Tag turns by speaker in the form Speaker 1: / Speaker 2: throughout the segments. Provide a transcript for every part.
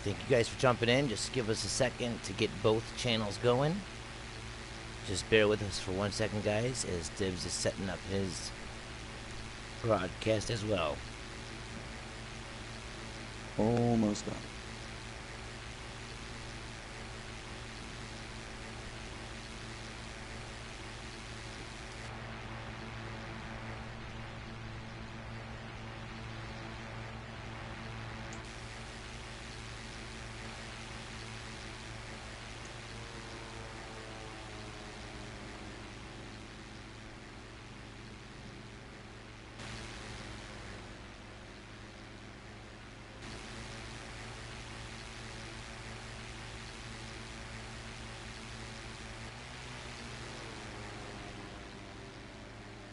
Speaker 1: Thank you guys for jumping in. Just give us a second to get both channels going. Just bear with us for 1 second, guys, as Dibbs is setting up his broadcast as well.
Speaker 2: Almost done.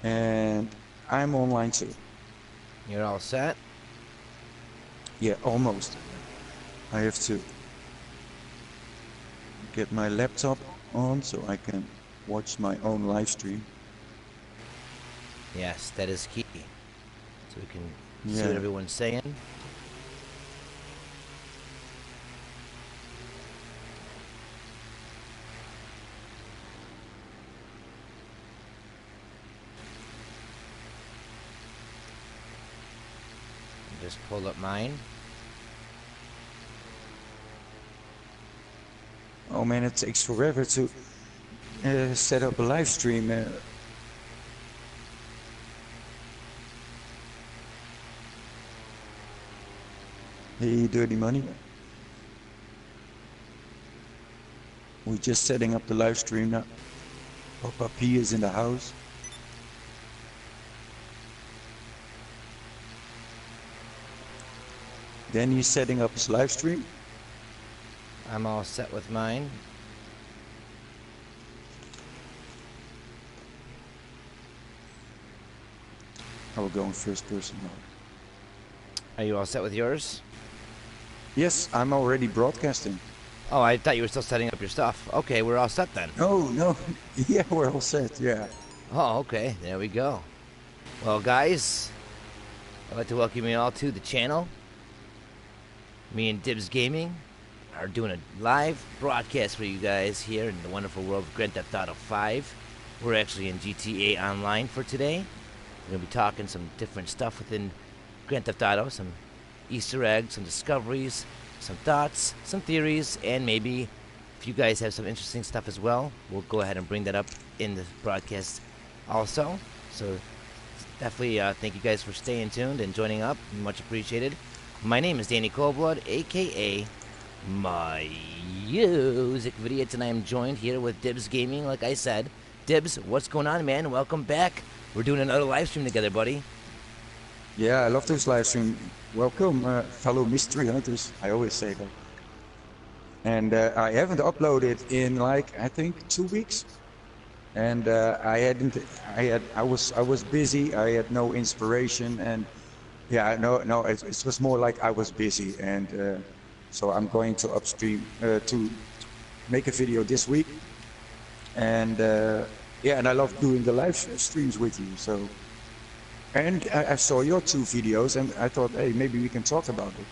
Speaker 2: And I'm online too.
Speaker 1: You're all set?
Speaker 2: Yeah, almost. I have to get my laptop on so I can watch my own live stream.
Speaker 1: Yes, that is key. So we can see
Speaker 2: Yeah.
Speaker 1: what everyone's saying. Just pull up mine.
Speaker 2: Oh man, it takes forever to set up a live stream. Hey, Dirty Money. We're just setting up the live stream now. Papa P is in the house. Danny's setting up his live stream.
Speaker 1: I'm all set with mine.
Speaker 2: I will go in first person mode.
Speaker 1: Are you all set with yours?
Speaker 2: Yes, I'm already broadcasting.
Speaker 1: Oh, I thought you were still setting up your stuff. Okay, we're all set then.
Speaker 2: Oh, no. Yeah, we're all set, yeah.
Speaker 1: Oh, okay. There we go. Well, guys, I'd like to welcome you all to the channel. Me and Dibbes Gaming are doing a live broadcast for you guys here in the wonderful world of Grand Theft Auto 5. We're actually in GTA Online for today. We're going to be talking some different stuff within Grand Theft Auto, some Easter eggs, some discoveries, some thoughts, some theories, and maybe if you guys have some interesting stuff as well, we'll go ahead and bring that up in the broadcast also. So definitely thank you guys for staying tuned and joining up. Much appreciated. My name is Danny Coldblood, aka My Music Videos, and I am joined here with Dibbes Gaming, like I said. Dibbes, what's going on, man? Welcome back. We're doing another live stream together, buddy.
Speaker 2: Yeah, I love this live stream. Welcome, fellow mystery hunters. I always say that. And I haven't uploaded in like I think 2 weeks. And I was busy. I had no inspiration, and yeah, no, it was more like I was busy, and so I'm going to upstream to make a video this week. And yeah, and I love doing the live streams with you. So. And I saw your 2 videos, and I thought, hey, maybe we can talk about it.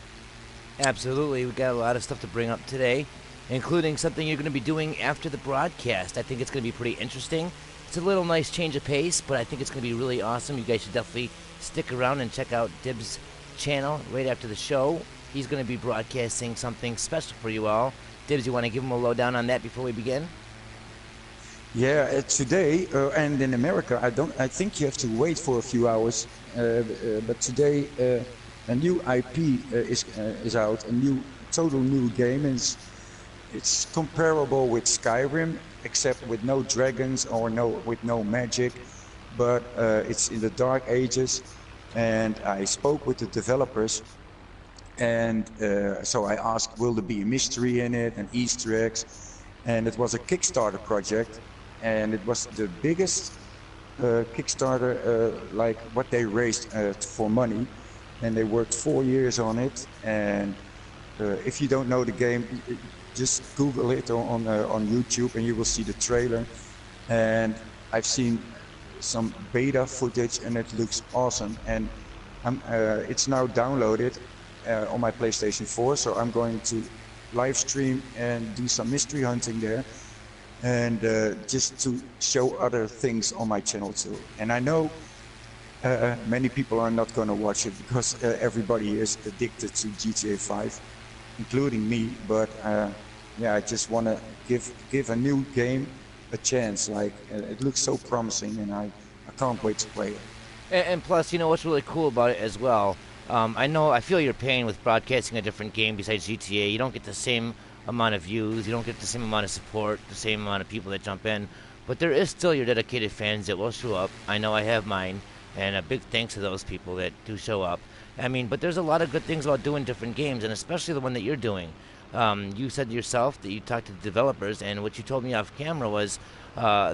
Speaker 1: Absolutely. We got a lot of stuff to bring up today, including something you're going to be doing after the broadcast. I think it's going to be pretty interesting. It's a little nice change of pace, but I think it's going to be really awesome. You guys should definitely stick around and check out Dibbes' channel right after the show. He's going to be broadcasting something special for you all. Dibbes, you want to give him a lowdown on that before we begin?
Speaker 2: Yeah, today and in America, I think you have to wait for a few hours. But today, a new IP is out, total new game. It's comparable with Skyrim, except with no dragons or with no magic. But it's in the Dark Ages, and I spoke with the developers, and so I asked, will there be a mystery in it and Easter eggs? And it was a Kickstarter project. And it was the biggest Kickstarter, like what they raised for money, and they worked 4 years on it. And if you don't know the game, just Google it on YouTube, and you will see the trailer. And I've seen some beta footage, and it looks awesome. And it's now downloaded, on my PlayStation 4, so I'm going to live stream and do some mystery hunting there, and just to show other things on my channel too. And I know many people are not going to watch it because everybody is addicted to GTA 5, including me. But yeah, I just want to give a new game a chance. Like it looks so promising, and I can't wait to play it.
Speaker 1: And plus, you know what's really cool about it as well. I feel your pain with broadcasting a different game besides GTA. You don't get the same amount of views, you don't get the same amount of support, the same amount of people that jump in. But there is still your dedicated fans that will show up. I know I have mine, and a big thanks to those people that do show up. I mean, but there's a lot of good things about doing different games, and especially the one that you're doing. You said yourself that you talked to the developers, and what you told me off camera was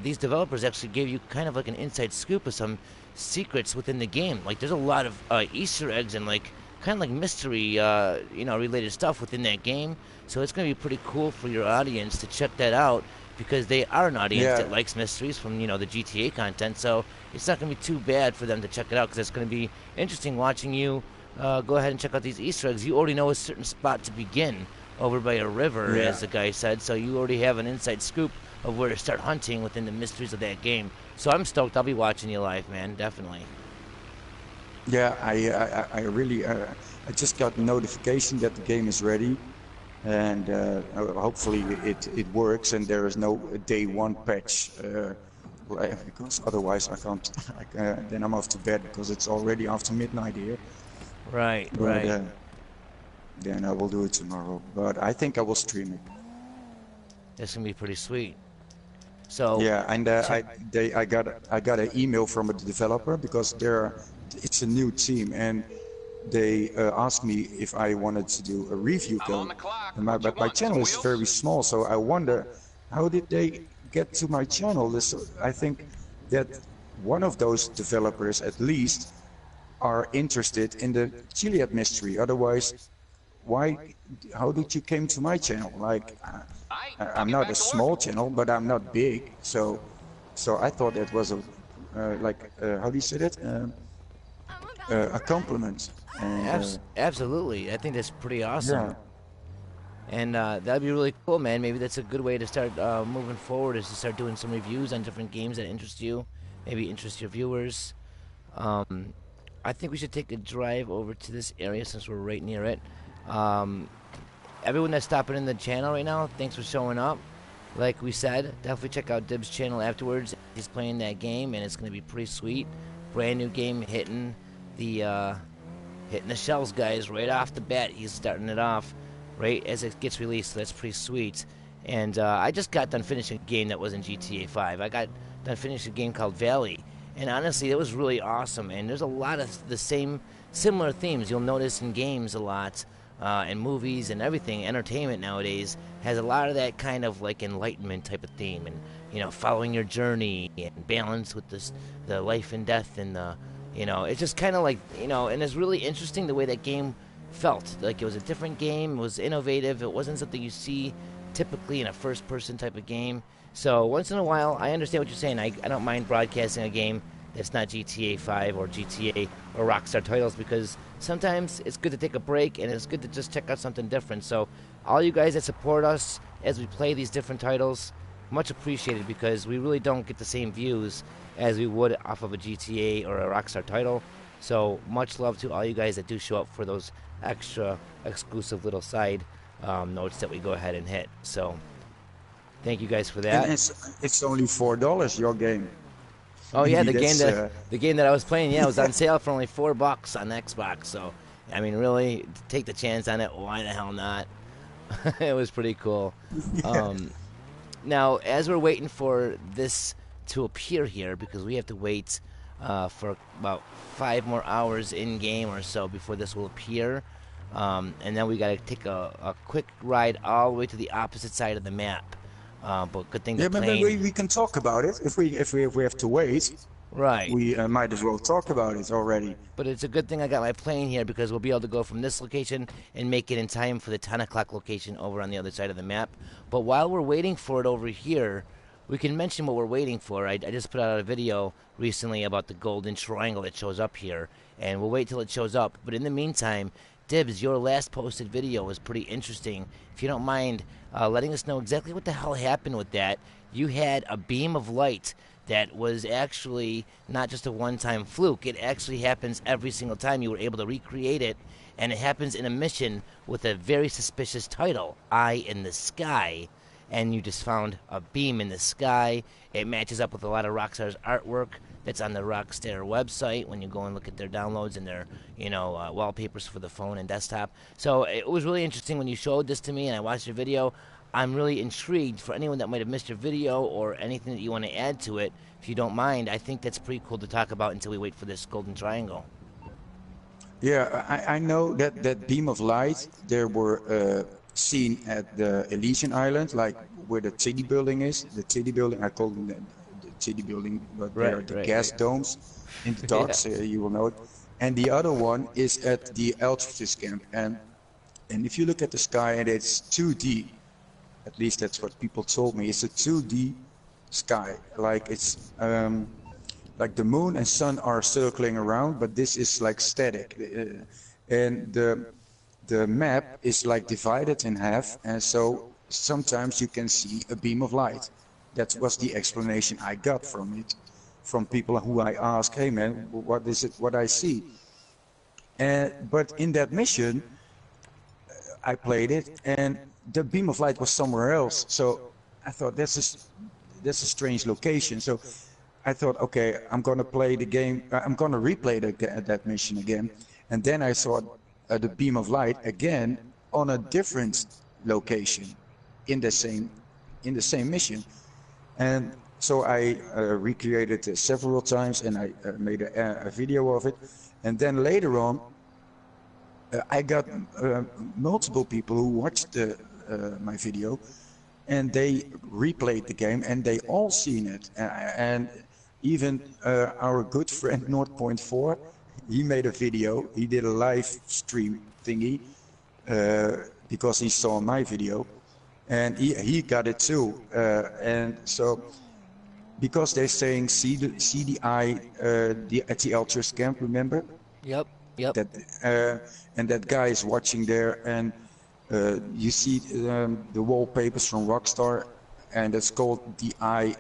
Speaker 1: these developers actually gave you kind of like an inside scoop of some secrets within the game. Like there's a lot of Easter eggs and like kind of like mystery, related stuff within that game. So it's going to be pretty cool for your audience to check that out because they are an audience that likes mysteries from the GTA content. So it's not going to be too bad for them to check it out because it's going to be interesting watching you go ahead and check out these Easter eggs. You already know a certain spot to begin over by a river, as the guy said. So you already have an inside scoop of where to start hunting within the mysteries of that game. So I'm stoked. I'll be watching you live, man. Definitely.
Speaker 2: Yeah, I really I just got notification that the game is ready, and hopefully it works and there is no day one patch, because otherwise I can't. Then I'm off to bed because it's already after midnight here.
Speaker 1: Right,
Speaker 2: But,
Speaker 1: right.
Speaker 2: then I will do it tomorrow. But I think I will stream it.
Speaker 1: That's gonna be pretty sweet. So
Speaker 2: Yeah, and I got an email from a developer because it's a new team, and they asked me if I wanted to do a review code. But my channel is very small, so I wonder how did they get to my channel. I think that one of those developers at least are interested in the Chiliad mystery. Otherwise, how did you came to my channel? Like, I'm not a small channel, but I'm not big, so I thought that was how do you say that? A compliment. And,
Speaker 1: absolutely, I think that's pretty awesome.
Speaker 2: yeah.
Speaker 1: And that'd be really cool, man. Maybe that's a good way to start moving forward, is to start doing some reviews on different games that interest you, maybe interest your viewers. I think we should take a drive over to this area since we're right near it. Everyone that's stopping in the channel right now, thanks for showing up. Like we said, definitely check out Dibbs' channel afterwards. He's playing that game, and it's going to be pretty sweet. Brand new game, hitting the shelves, guys, right off the bat. He's starting it off right as it gets released, so that's pretty sweet. And I just got done finishing a game that was in GTA 5. I got done finishing a game called Valley, and honestly, it was really awesome. And there's a lot of the similar themes you'll notice in games a lot. And movies and everything, entertainment nowadays has a lot of that kind of like enlightenment type of theme, and following your journey and balance with the life and death, and it's just kind of like and it's really interesting the way that game felt. Like it was a different game, it was innovative, it wasn't something you see typically in a first-person type of game. So once in a while, I understand what you're saying. I don't mind broadcasting a game that's not GTA 5 or GTA or Rockstar titles, because sometimes it's good to take a break and it's good to just check out something different. So all you guys that support us as we play these different titles, much appreciated, because we really don't get the same views as we would off of a GTA or a Rockstar title. So much love to all you guys that do show up for those extra exclusive little side notes that we go ahead and hit. So thank you guys for that.
Speaker 2: And it's only $4 your game.
Speaker 1: Oh yeah, the
Speaker 2: That's,
Speaker 1: game that I was playing, it was on sale for only $4 on Xbox. So, I mean, really, take the chance on it. Why the hell not? It was pretty cool.
Speaker 2: Yeah.
Speaker 1: Now, as we're waiting for this to appear here, because we have to wait for about 5 more hours in game or so before this will appear, and then we got to take a quick ride all the way to the opposite side of the map. But good thing
Speaker 2: Yeah,
Speaker 1: the
Speaker 2: but
Speaker 1: plane.
Speaker 2: we can talk about it if we have to wait.
Speaker 1: Right.
Speaker 2: We might as well talk about it already.
Speaker 1: But it's a good thing I got my plane here, because we'll be able to go from this location and make it in time for the 10 o'clock location over on the other side of the map. But while we're waiting for it over here, we can mention what we're waiting for. I just put out a video recently about the golden triangle that shows up here, and we'll wait till it shows up. But in the meantime, Dibbs, your last posted video was pretty interesting. If you don't mind letting us know exactly what the hell happened with that. You had a beam of light that was actually not just a one-time fluke. It actually happens every single time. You were able to recreate it, and it happens in a mission with a very suspicious title, Eye in the Sky. And you just found a beam in the sky. It matches up with a lot of Rockstar's artwork that's on the Rockstar website when you go and look at their downloads and their, wallpapers for the phone and desktop. So it was really interesting when you showed this to me and I watched your video. I'm really intrigued. For anyone that might have missed your video or anything that you want to add to it, if you don't mind, I think that's pretty cool to talk about until we wait for this golden triangle.
Speaker 2: Yeah, I know that that beam of light, there were seen at the Elysian Island, like where the Teddy building is. The Teddy building, I call them the Teddy building, but they are the gas domes in the docks, you will know it. And the other one is at the Altruist camp. And if you look at the sky and it's 2D, at least that's what people told me, it's a 2D sky. Like it's like the moon and sun are circling around, but this is like static. And the map is like divided in half, and so sometimes you can see a beam of light. That was the explanation I got from it, from people who I asked, hey man, what is it, what I see? But in that mission, I played it, and the beam of light was somewhere else. So I thought, that's a strange location. So I thought, okay, I'm gonna play the game, I'm gonna replay that mission again. And then I saw the beam of light again on a different location in the same mission. And so I recreated it several times, and I made a video of it. And then later on, I got multiple people who watched my video, and they replayed the game, and they all seen it. And even our good friend North.4, he made a video. He did a live stream thingy because he saw my video, and he got it too. And so, because they're saying see the eye at the Altruist camp, remember?
Speaker 1: Yep.
Speaker 2: That and that guy is watching there, and you see the wallpapers from Rockstar, and it's called the Eye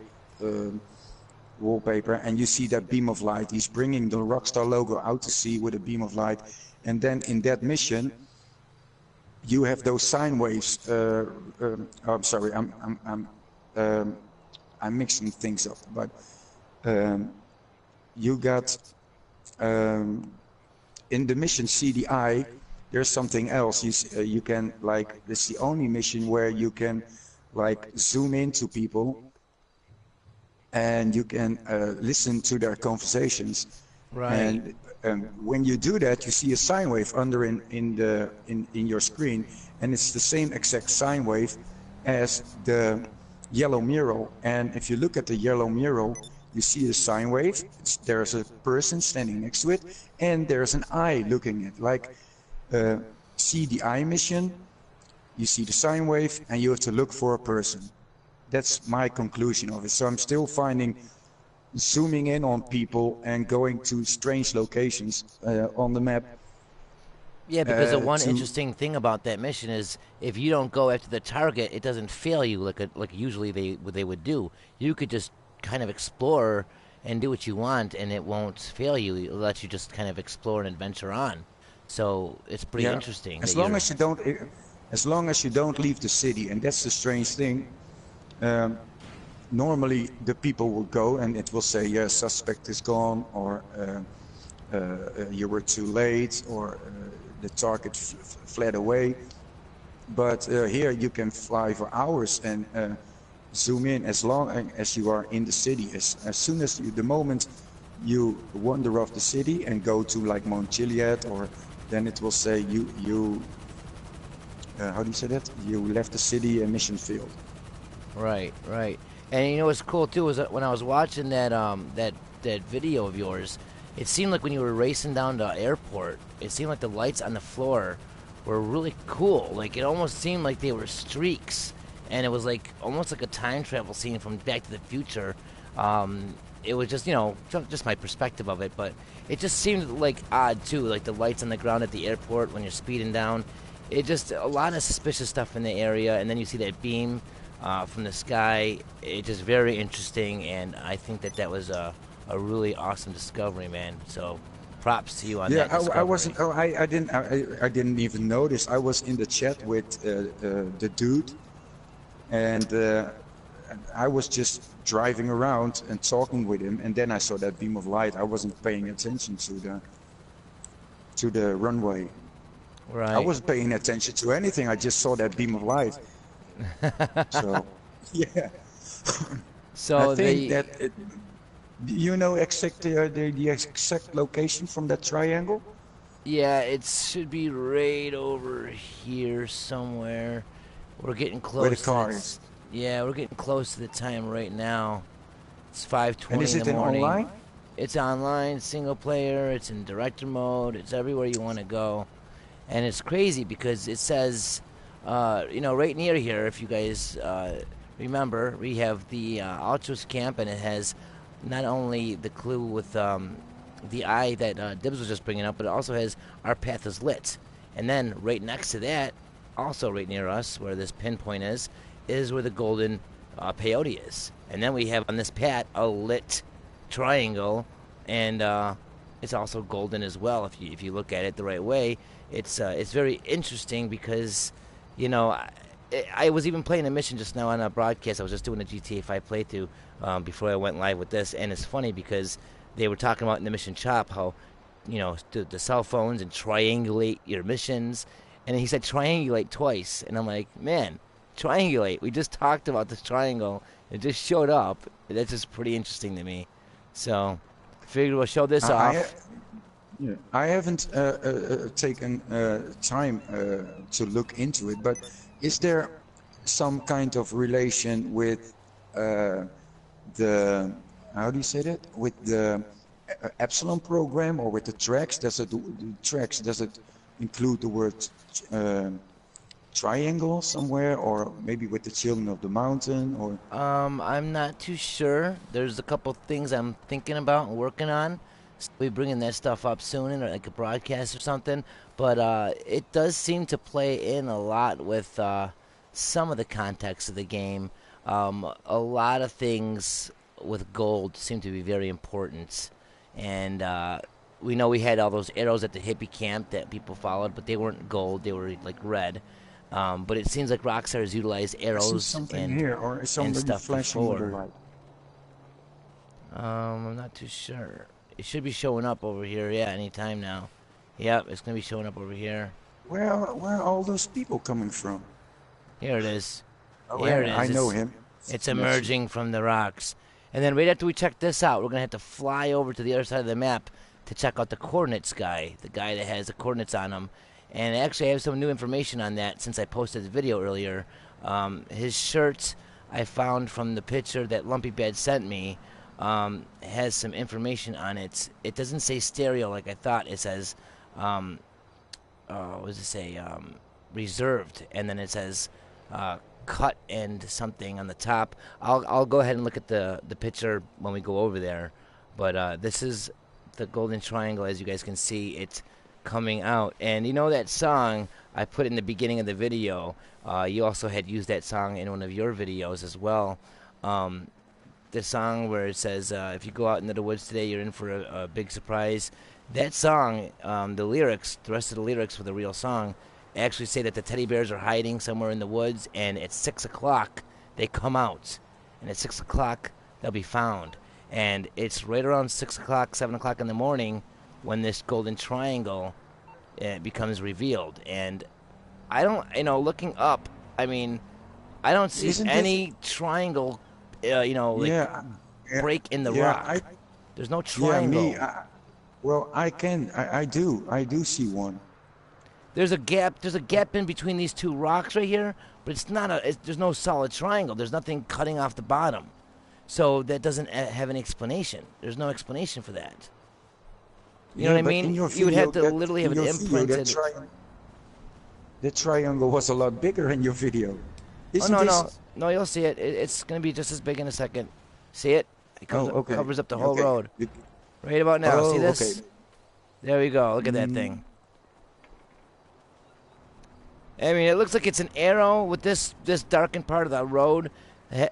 Speaker 2: wallpaper, and you see that beam of light. He's bringing the Rockstar logo out to sea with a beam of light, and then in that mission you have those sine waves. I'm sorry, I'm mixing things up, but you got in the mission CDI, there's something else. You can, like, this is the only mission where you can like zoom into people and you can listen to their conversations.
Speaker 1: Right.
Speaker 2: And when you do that, you see a sine wave under in your screen, and it's the same exact sine wave as the yellow mural. And if you look at the yellow mural, you see a sine wave. There's a person standing next to it, and there's an eye looking at it. Like see the eye mission, you see the sine wave, and you have to look for a person. That's my conclusion of it. So I'm still zooming in on people and going to strange locations on the map.
Speaker 1: Yeah, because the one interesting thing about that mission is if you don't go after the target, it doesn't fail you like usually they would do. You could just kind of explore and do what you want, and it won't fail you. It'll let you just kind of explore and adventure on. So it's pretty interesting.
Speaker 2: As long as you don't leave the city, and that's the strange thing. Normally the people will go and it will say, yes, suspect is gone, or you were too late, or the target fled away. But here you can fly for hours and zoom in as long as you are in the city. As soon as the moment you wander off the city and go to like Mount Chiliad, or then it will say you how do you say that? You left the city and mission field.
Speaker 1: Right. And you know what's cool too is that when I was watching that that video of yours, it seemed like when you were racing down to airport, it seemed like the lights on the floor were really cool. Like it almost seemed like they were streaks, and it was like almost like a time travel scene from Back to the Future. it was just, you know, just my perspective of it, but it just seemed like odd too, like the lights on the ground at the airport when you're speeding down. It just a lot of suspicious stuff in the area, and then you see that beam from the sky. It's just very interesting, and I think that was a really awesome discovery, man. So props to you on that discovery.
Speaker 2: I wasn't. Oh, I didn't even notice. I was in the chat with the dude, and I was just driving around and talking with him, and then I saw that beam of light. I wasn't paying attention to the runway.
Speaker 1: Right.
Speaker 2: I wasn't paying attention to anything. I just saw that beam of light. So, yeah.
Speaker 1: So
Speaker 2: I think you know exactly the exact location from that triangle?
Speaker 1: Yeah, it should be right over here somewhere. We're getting close.
Speaker 2: Where the car is.
Speaker 1: Yeah, we're getting close to the time right now. It's 5:20
Speaker 2: And is
Speaker 1: in the
Speaker 2: it
Speaker 1: morning.
Speaker 2: online?
Speaker 1: It's online, single player. It's in director mode. It's everywhere you want to go, and it's crazy because it says, you know, right near here. If you guys remember, we have the Ultras camp, and it has not only the clue with the eye that Dibbs was just bringing up, but it also has our path is lit. And then right next to that, also right near us, where this pinpoint is where the golden peyote is. And then we have on this pad a lit triangle, and it's also golden as well. If you look at it the right way, it's very interesting because, you know, I was even playing a mission just now on a broadcast. I was just doing a GTA5 playthrough before I went live with this, and it's funny because they were talking about in the mission shop how, you know, the cell phones and triangulate your missions, and he said triangulate twice, and I'm like, man, triangulate. We just talked about this triangle. It just showed up. That's just pretty interesting to me. So, figured we'll show this off.
Speaker 2: I haven't taken time to look into it, but is there some kind of relation with the, how do you say that? With the Epsilon program or with the tracks? Does it include the word triangle somewhere, or maybe with the Children of the Mountain, or?
Speaker 1: I'm not too sure. There's a couple things I'm thinking about and working on. We'll be bringing that stuff up soon, or like a broadcast or something. But it does seem to play in a lot with some of the context of the game. A lot of things with gold seem to be very important, and we know we had all those arrows at the hippie camp that people followed, but they weren't gold; they were like red. But it seems like Rockstar has utilized arrows and
Speaker 2: here, or is
Speaker 1: stuff
Speaker 2: flashing
Speaker 1: before.
Speaker 2: the light?
Speaker 1: I'm not too sure. It should be showing up over here, yeah, anytime now. Yep, it's gonna be showing up over here.
Speaker 2: Where are all those people coming from?
Speaker 1: Here it is.
Speaker 2: Oh,
Speaker 1: Here it is.
Speaker 2: I know him.
Speaker 1: It's emerging from the rocks. And then right after we check this out, we're gonna have to fly over to the other side of the map to check out the coordinates guy, the guy that has the coordinates on him. And actually, I have some new information on that since I posted the video earlier. His shirt I found from the picture that Lumpy Bad sent me has some information on it. It doesn't say stereo like I thought. It says, what does it say? Reserved, and then it says cut and something on the top. I'll go ahead and look at the picture when we go over there. But this is the golden triangle, as you guys can see. It's coming out, and you know that song I put in the beginning of the video, you also had used that song in one of your videos as well. The song where it says if you go out into the woods today, you're in for a big surprise. That song, the lyrics, the rest of the lyrics for the real song actually say that the teddy bears are hiding somewhere in the woods, and at 6 o'clock they come out, and at 6 o'clock they'll be found. And it's right around 6 o'clock, 7 o'clock in the morning when this golden triangle becomes revealed. And I don't, you know, looking up, I mean, I don't see any triangle, you know, like break in the rock. There's no triangle.
Speaker 2: Yeah, well, I do see one.
Speaker 1: There's a gap in between these two rocks right here, but it's not there's no solid triangle. There's nothing cutting off the bottom. So that doesn't have an explanation. There's no explanation for that. You know what I mean? You would have to literally have it imprinted.
Speaker 2: The triangle was a lot bigger in your video.
Speaker 1: No, you'll see it. It's going to be just as big in a second. See it? It comes
Speaker 2: Oh, okay.
Speaker 1: covers up the whole
Speaker 2: Okay.
Speaker 1: road. Right about now. See
Speaker 2: Oh,
Speaker 1: this?
Speaker 2: okay.
Speaker 1: There we go. Look at that thing. I mean, it looks like it's an arrow with this darkened part of the road,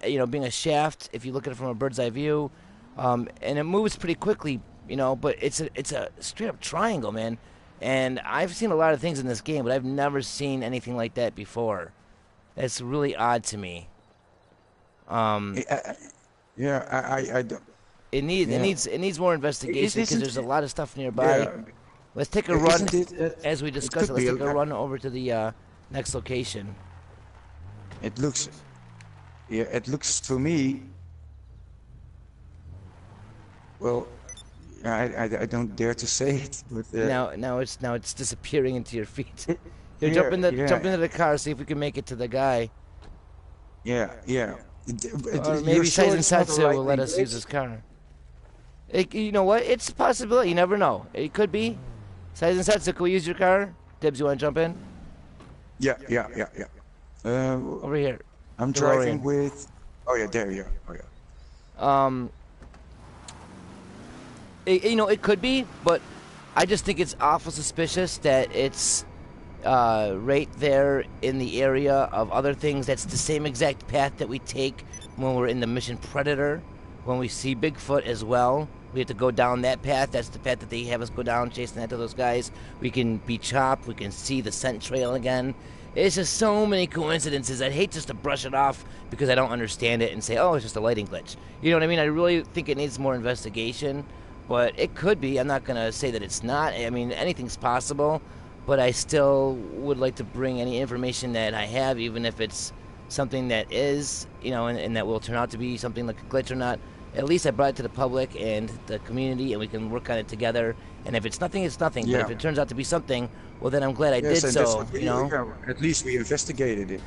Speaker 1: you know, being a shaft. If you look at it from a bird's eye view, and it moves pretty quickly, you know. But it's a straight up triangle, man. And I've seen a lot of things in this game, but I've never seen anything like that before. It's really odd to me.
Speaker 2: Yeah, I don't.
Speaker 1: It needs more investigation because there's a lot of stuff nearby.
Speaker 2: Yeah,
Speaker 1: Let's take a run
Speaker 2: isn't it?
Speaker 1: as we discuss it. Let's take a
Speaker 2: a
Speaker 1: run over to the next location.
Speaker 2: It looks, yeah, it looks to me. Well, I don't dare to say it, but
Speaker 1: Now it's disappearing into your feet. Here,
Speaker 2: yeah,
Speaker 1: jump
Speaker 2: yeah,
Speaker 1: into the car. See if we can make it to the guy.
Speaker 2: yeah.
Speaker 1: Or maybe Saizen Satsu will let us use his car. You know what? It's a possibility. You never know. It could be. Saizen Satsu, can we use your car? Dibbs, you want to jump in?
Speaker 2: Yeah.
Speaker 1: Over here.
Speaker 2: I'm
Speaker 1: DeLorean.
Speaker 2: driving with. Oh yeah, there you are. Oh yeah.
Speaker 1: You know, it could be, but I just think it's awful suspicious that it's right there in the area of other things. That's the same exact path that we take when we're in the Mission Predator. When we see Bigfoot as well, we have to go down that path. That's the path that they have us go down, chasing after those guys. We can be chopped. We can see the scent trail again. It's just so many coincidences. I'd hate just to brush it off because I don't understand it and say, oh, it's just a lighting glitch. You know what I mean? I really think it needs more investigation, but it could be. I'm not going to say that it's not. I mean, anything's possible, but I still would like to bring any information that I have, even if it's something that is, you know, and that will turn out to be something like a glitch or not. At least I brought it to the public and the community, and we can work on it together. And if it's nothing, it's nothing.
Speaker 2: Yeah.
Speaker 1: But if it turns out to be something, well, then I'm glad I
Speaker 2: Yes,
Speaker 1: did
Speaker 2: and that's
Speaker 1: so,
Speaker 2: what we,
Speaker 1: you know?
Speaker 2: yeah, at least we investigated it.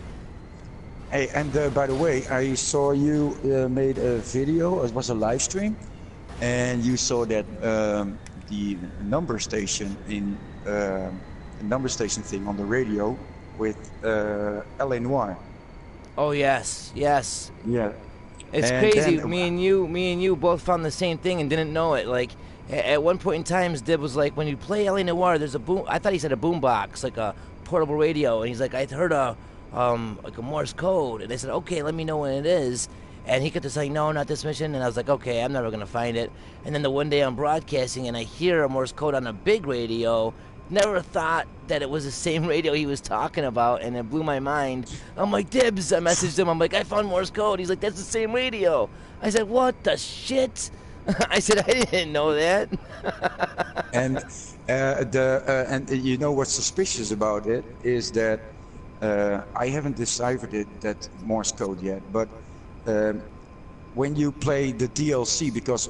Speaker 2: Hey, and by the way, I saw you made a video. It was a live stream, and you saw that the number station in the number station thing on the radio with LA Noir.
Speaker 1: Oh, yes.
Speaker 2: Yeah.
Speaker 1: It's
Speaker 2: And
Speaker 1: crazy.
Speaker 2: then-
Speaker 1: Me and you both found the same thing and didn't know it. Like, at one point in time, Dib was like, when you play LA Noir, there's a boom. I thought he said a boom box, like a portable radio. And he's like, I heard like a Morse code. And I said, okay, let me know when it is. And he kept saying, no, not this mission. And I was like, okay, I'm never going to find it. And then the one day I'm broadcasting and I hear a Morse code on a big radio. Never thought that it was the same radio he was talking about, and it blew my mind. I'm like, Dibbs, I messaged him. I'm like, I found Morse code. He's like, that's the same radio. I said, what the shit? I said, I didn't know that.
Speaker 2: And and you know what's suspicious about it is that I haven't deciphered it, that Morse code yet, but when you play the DLC, because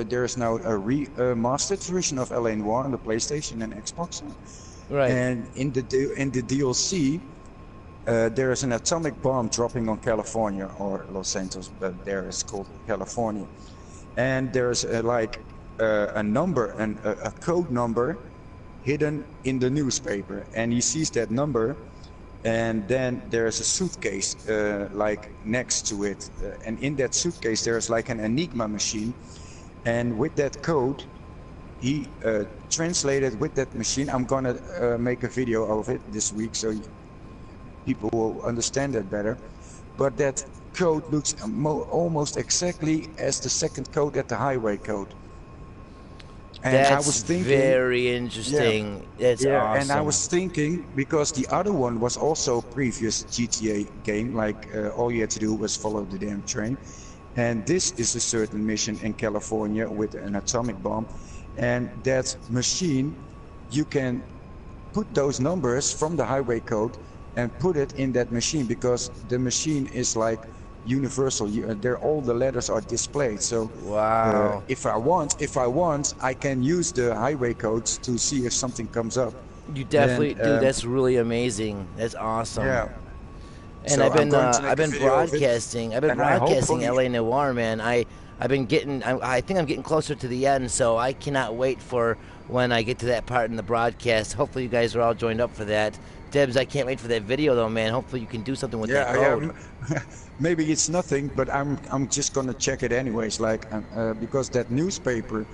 Speaker 2: there is now a remastered version of LA Noire on the PlayStation and Xbox,
Speaker 1: Right.
Speaker 2: and in the DLC there is an atomic bomb dropping on California or Los Santos, but there it's called California, and there's a number and a code number hidden in the newspaper, and he sees that number. And then there's a suitcase like next to it, and in that suitcase there's like an Enigma machine, and with that code he translated with that machine. I'm gonna make a video of it this week so people will understand that better, but that code looks almost exactly as the second code at the highway code. And
Speaker 1: That's
Speaker 2: I was thinking,
Speaker 1: very interesting. That's awesome.
Speaker 2: and I was thinking, because the other one was also a previous GTA game, like all you had to do was follow the damn train. And this is a certain mission in California with an atomic bomb. And that machine, you can put those numbers from the highway code and put it in that machine, because the machine is like universal. There, all the letters are displayed. So
Speaker 1: Wow.
Speaker 2: if I want, I can use the highway codes to see if something comes up.
Speaker 1: You definitely,
Speaker 2: And,
Speaker 1: dude. That's really amazing. That's awesome.
Speaker 2: Yeah.
Speaker 1: And
Speaker 2: So
Speaker 1: I've been
Speaker 2: I'm going to make
Speaker 1: I've
Speaker 2: a
Speaker 1: been
Speaker 2: video of it,
Speaker 1: broadcasting. I've been
Speaker 2: and I
Speaker 1: broadcasting
Speaker 2: hopefully-
Speaker 1: LA Noire, man. I've been getting. I think I'm getting closer to the end, so I cannot wait for when I get to that part in the broadcast. Hopefully, you guys are all joined up for that. Debs, I can't wait for that video though, man. Hopefully, you can do something with that
Speaker 2: Yeah,
Speaker 1: code.
Speaker 2: maybe it's nothing, but I'm just gonna check it anyways. Like because that newspaper,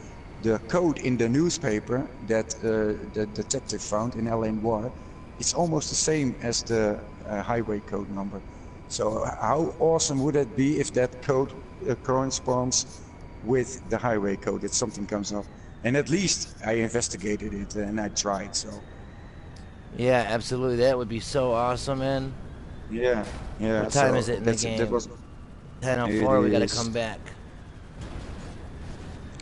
Speaker 2: the code in the newspaper that the detective found in LA Noire, it's almost the same as the highway code number. So how awesome would it be if that code corresponds with the highway code? If something comes up, and at least I investigated it and I tried. So
Speaker 1: Yeah, absolutely. That would be so awesome, man.
Speaker 2: yeah, yeah.
Speaker 1: What time
Speaker 2: So
Speaker 1: is it in the
Speaker 2: that
Speaker 1: game?
Speaker 2: was.
Speaker 1: 10:04. We gotta
Speaker 2: It
Speaker 1: come
Speaker 2: is.
Speaker 1: back.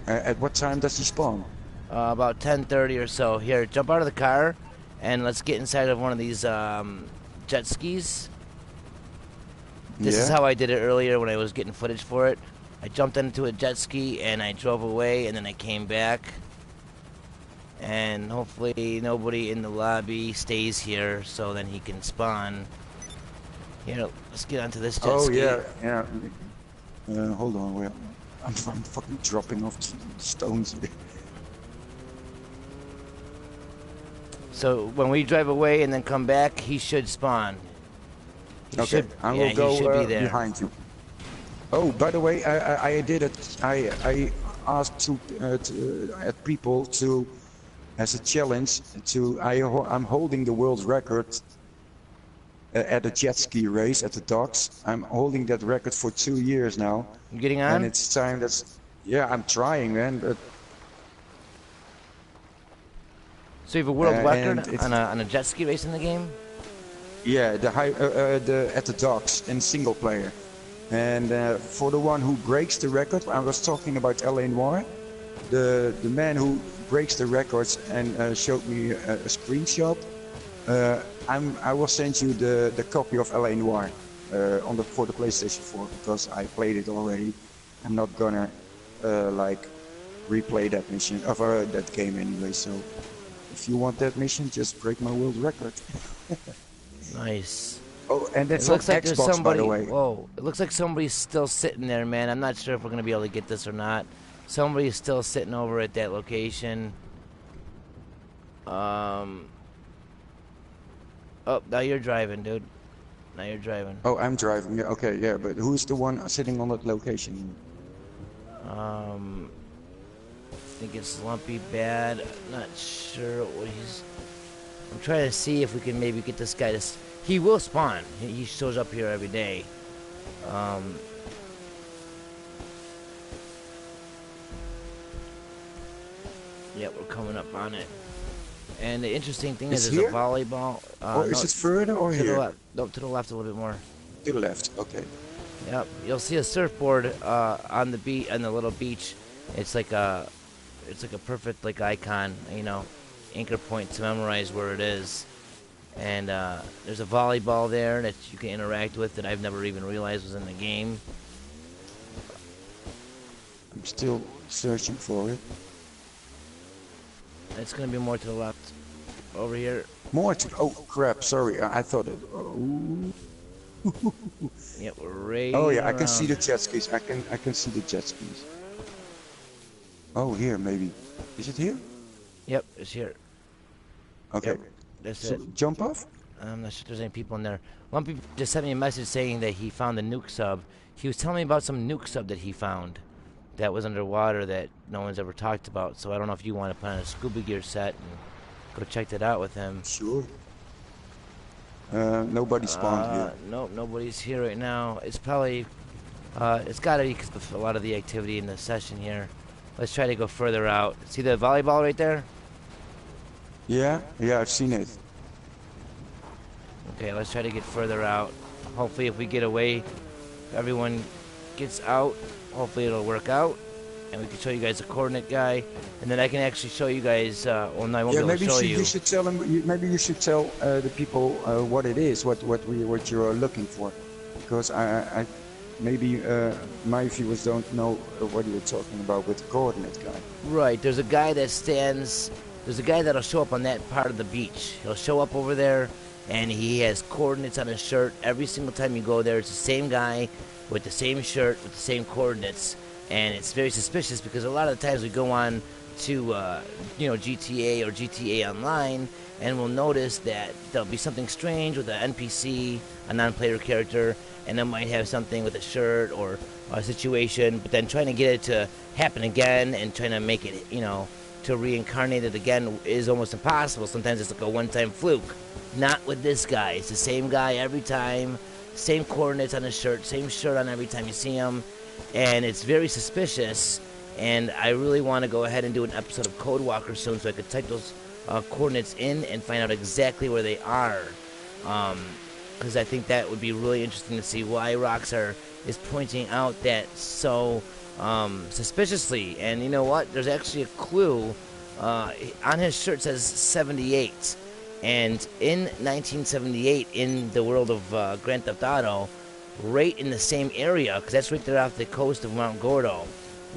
Speaker 2: At what time does he spawn?
Speaker 1: About 10:30 or so. Here, jump out of the car, and let's get inside of one of these jet skis. This is
Speaker 2: Yeah.
Speaker 1: how I did it earlier when I was getting footage for it. I jumped into a jet ski and I drove away, and then I came back. And hopefully nobody in the lobby stays here, so then he can spawn. Here, let's get onto this jet
Speaker 2: Oh
Speaker 1: ski.
Speaker 2: yeah, yeah. Hold on, I'm fucking dropping off stones.
Speaker 1: So when we drive away and then come back, he should spawn. He
Speaker 2: Okay,
Speaker 1: should,
Speaker 2: I
Speaker 1: yeah,
Speaker 2: will go
Speaker 1: he should be there.
Speaker 2: behind you. Oh, by the way, I did it. I asked at people to as a challenge to I'm holding the world record at a jet ski race at the docks. I'm holding that record for 2 years now.
Speaker 1: You getting
Speaker 2: And
Speaker 1: on?
Speaker 2: it's time yeah, I'm trying, man, but
Speaker 1: So you have a world record
Speaker 2: and
Speaker 1: on a jet ski race in the game?
Speaker 2: yeah, at the docks in single player. And for the one who breaks the record, I was talking about LA Noire, the man who breaks the records and showed me a screenshot. I will send you the copy of LA Noire for the PlayStation 4 because I played it already. I'm not gonna like replay that mission of that game anyway. So if you want that mission, just break my world record.
Speaker 1: Nice.
Speaker 2: Oh, and that's
Speaker 1: It looks
Speaker 2: on
Speaker 1: like there's
Speaker 2: Xbox,
Speaker 1: somebody.
Speaker 2: by the way.
Speaker 1: Whoa! It looks like somebody's still sitting there, man. I'm not sure if we're gonna be able to get this or not. Somebody's still sitting over at that location. Oh, now you're driving, dude. Now you're driving.
Speaker 2: Oh, I'm driving. Yeah, okay, yeah, but who's the one sitting on that location?
Speaker 1: I think it's Lumpy Bad. Not sure what he's. I'm trying to see if we can maybe get this guy to. He will spawn. He shows up here every day. Yeah, we're coming up on it. And the interesting thing is, there's a volleyball.
Speaker 2: Or is it further or
Speaker 1: to
Speaker 2: here?
Speaker 1: the left. No, to the left a little bit more.
Speaker 2: To the left. Okay.
Speaker 1: Yep, you'll see a surfboard on the beach, on the little beach. It's like a perfect like icon, you know, anchor point to memorize where it is. And there's a volleyball there that you can interact with that I've never even realized was in the game.
Speaker 2: I'm still searching for it.
Speaker 1: It's gonna be more to the left, over here.
Speaker 2: More to. Oh crap! Sorry, I thought it. Oh.
Speaker 1: Yep, we're right.
Speaker 2: Oh yeah, I can
Speaker 1: around.
Speaker 2: see the jet skis. I can see the jet skis. Oh, here maybe. Is it here?
Speaker 1: Yep, it's here.
Speaker 2: Okay.
Speaker 1: Yep, that's
Speaker 2: So
Speaker 1: it.
Speaker 2: jump off.
Speaker 1: I'm not sure if there's any people in there. Lumpy just sent me a message saying that he found the nuke sub. He was telling me about some nuke sub that he found that was underwater that no one's ever talked about. So I don't know if you want to put on a scuba gear set and go check that out with him.
Speaker 2: Sure. Nobody spawned here.
Speaker 1: Nope, nobody's here right now. It's probably, it's got to be because of a lot of the activity in the session here. Let's try to go further out. See the volleyball right there?
Speaker 2: Yeah, I've seen it.
Speaker 1: Okay, let's try to get further out. Hopefully if we get away, everyone gets out. Hopefully it'll work out. And we can show you guys the coordinate guy. And then I can actually show you guys, well no, I won't be able to show you.
Speaker 2: You should tell them. Maybe you should tell the people what it is, what you're looking for, because I maybe my viewers don't know what you're talking about with the coordinate guy.
Speaker 1: Right, there's a guy that stands, there's a guy that'll show up on that part of the beach. He'll show up over there, and he has coordinates on his shirt. Every single time you go there, it's the same guy with the same shirt, with the same coordinates. and it's very suspicious because a lot of the times we go on to GTA or GTA Online, and we'll notice that there'll be something strange with an NPC, a non-player character, and it might have something with a shirt or a situation, but then trying to get it to happen again and trying to make it, to reincarnate it again is almost impossible. Sometimes it's like a one-time fluke. Not with this guy. It's the same guy every time, same coordinates on his shirt, same shirt on every time you see him, and it's very suspicious. And I really want to go ahead and do an episode of Code Walker soon, so I could type those coordinates in and find out exactly where they are. Because I think that would be really interesting to see why Rockstar is pointing out that so suspiciously. And you know what? There's actually a clue. On his shirt says 78. And in 1978, in the world of Grand Theft Auto, right in the same area, because that's right there off the coast of Mount Gordo,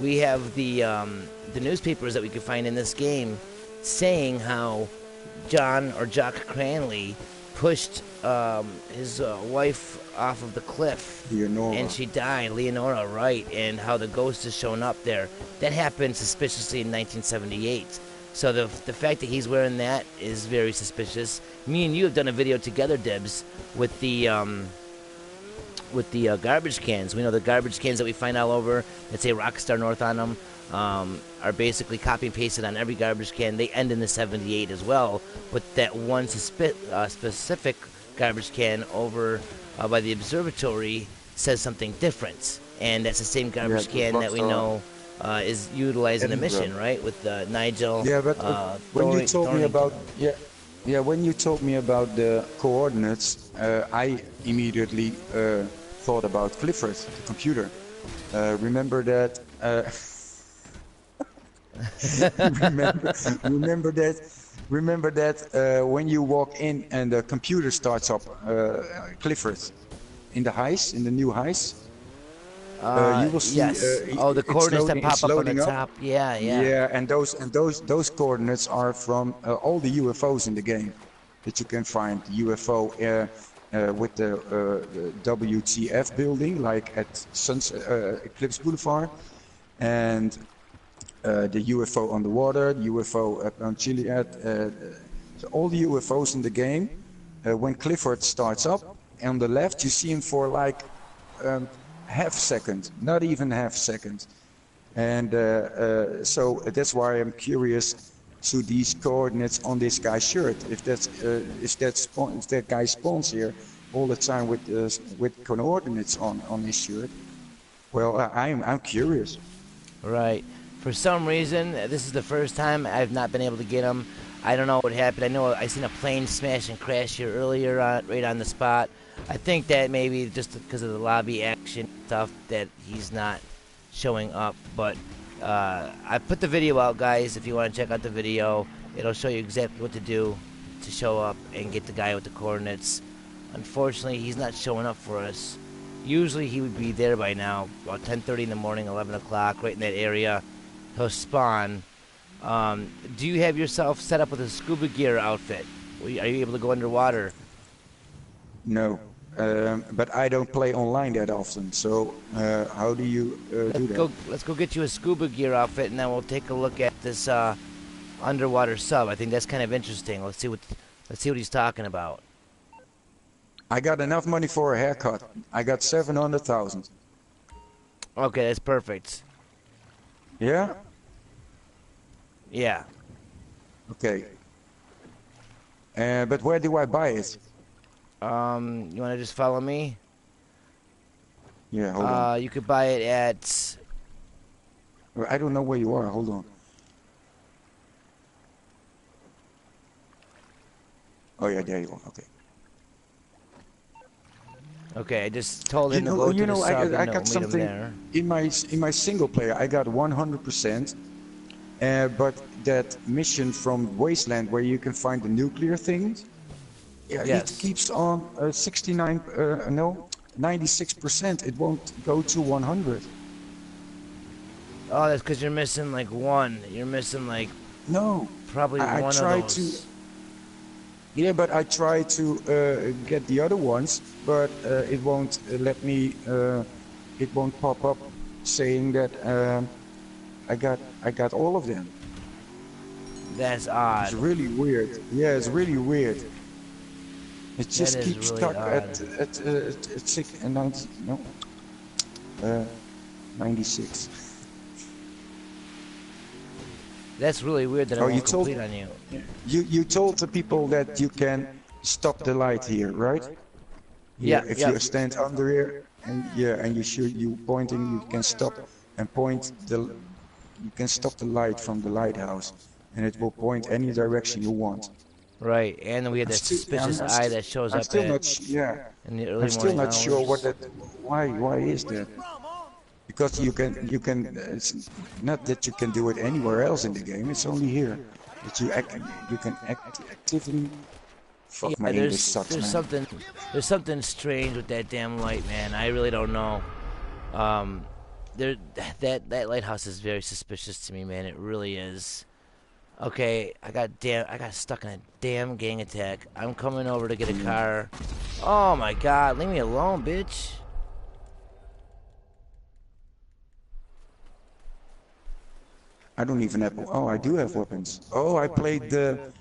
Speaker 1: we have the newspapers that we could find in this game saying how John or Jock Cranley pushed his wife off of the cliff,
Speaker 2: Leonora.
Speaker 1: And she died, Leonora, right, and how the ghost is showing up there. That happened suspiciously in 1978. So the fact that he's wearing that is very suspicious. Me and you have done a video together, Dibbs, with the garbage cans. We know the garbage cans that we find all over that say Rockstar North on them are basically copy and pasted on every garbage can. They end in the 78 as well, but that one specific garbage can over by the observatory says something different, and that's the same garbage can that we know is utilized in the mission, right? With Nigel.
Speaker 2: Yeah, but when you told me about when you told me about the coordinates, I immediately thought about Clifford, the computer. Remember that? Remember that when you walk in and the computer starts up, Clifford, in the heist, in the new heist. You will see.
Speaker 1: Yes. The coordinates that pop up on the top. Yeah.
Speaker 2: Yeah, and those coordinates are from all the UFOs in the game that you can find. UFO with the WTF building, like at Eclipse Boulevard, and the UFO on the water, the UFO on Chiliad. So all the UFOs in the game. When Clifford starts up, on the left you see him for like half second, not even half second, and so that's why I'm curious to these coordinates on this guy's shirt. If that guy spawns here all the time with coordinates on his shirt, well, I'm curious.
Speaker 1: Right. For some reason, this is the first time I've not been able to get him. I don't know what happened. I know I seen a plane smash and crash here earlier, right on the spot. I think that maybe just because of the lobby action stuff that he's not showing up. But I put the video out, guys. If you want to check out the video, it'll show you exactly what to do to show up and get the guy with the coordinates. Unfortunately, he's not showing up for us. Usually he would be there by now, about 10:30 in the morning, 11 o'clock, right in that area. He'll spawn. Do you have yourself set up with a scuba gear outfit? Are you able to go underwater?
Speaker 2: No, but I don't play online that often. So how do you do that?
Speaker 1: Let's go get you a scuba gear outfit, and then we'll take a look at this underwater sub. I think that's kind of interesting. Let's see what he's talking about.
Speaker 2: I got enough money for a haircut. I got 700,000.
Speaker 1: Okay, that's perfect.
Speaker 2: Yeah?
Speaker 1: Yeah.
Speaker 2: Okay. But where do I buy it?
Speaker 1: You want to just follow me?
Speaker 2: Yeah, hold on.
Speaker 1: You could buy it at...
Speaker 2: I don't know where you are. Hold on. Oh, yeah, there you are. Okay.
Speaker 1: Okay, I just told him to go to the sub
Speaker 2: I
Speaker 1: and
Speaker 2: got
Speaker 1: meet him
Speaker 2: something
Speaker 1: there.
Speaker 2: in my single player. I got 100%, but that mission from Wasteland where you can find the nuclear things,
Speaker 1: Yes.
Speaker 2: it keeps on 96%. It won't go to 100.
Speaker 1: Oh, that's because you're missing like one. You're missing like
Speaker 2: No.
Speaker 1: probably
Speaker 2: I
Speaker 1: one of
Speaker 2: tried
Speaker 1: those.
Speaker 2: Yeah, but I tried to get the other ones, but it won't let me. It won't pop up saying that I got all of them.
Speaker 1: That's
Speaker 2: It's
Speaker 1: odd.
Speaker 2: really weird. Yeah, it's really weird. It just
Speaker 1: That is
Speaker 2: keeps
Speaker 1: really
Speaker 2: stuck
Speaker 1: odd.
Speaker 2: at 90, no, 96.
Speaker 1: That's really weird that it
Speaker 2: Oh, you
Speaker 1: won't
Speaker 2: told
Speaker 1: complete on you.
Speaker 2: you told the people that you can stop the light here, right?
Speaker 1: Yeah,
Speaker 2: Here, if
Speaker 1: yeah.
Speaker 2: you stand under here, and yeah, and you pointing, you can stop and point you can stop the light from the lighthouse, and it will point any direction you want.
Speaker 1: Right, and then we had
Speaker 2: I'm
Speaker 1: that
Speaker 2: still,
Speaker 1: suspicious eye that shows
Speaker 2: I'm
Speaker 1: up
Speaker 2: still
Speaker 1: at
Speaker 2: not, yeah,
Speaker 1: in the
Speaker 2: I'm
Speaker 1: early
Speaker 2: still
Speaker 1: morning
Speaker 2: not sure what
Speaker 1: hours.
Speaker 2: that, why is that? Because you can, it's not that you can do it anywhere else in the game. It's only here that you can actively.
Speaker 1: Yeah,
Speaker 2: Fuck, my English
Speaker 1: there's
Speaker 2: sucks,
Speaker 1: there's
Speaker 2: man.
Speaker 1: something there's something strange with that damn light, man. I really don't know. Um, there that lighthouse is very suspicious to me, man. It really is. Okay, I got stuck in a damn gang attack. I'm coming over to get a
Speaker 2: Yeah.
Speaker 1: car. Oh my god, leave me alone, bitch.
Speaker 2: I don't even have. Oh, I do have weapons. Oh, I played the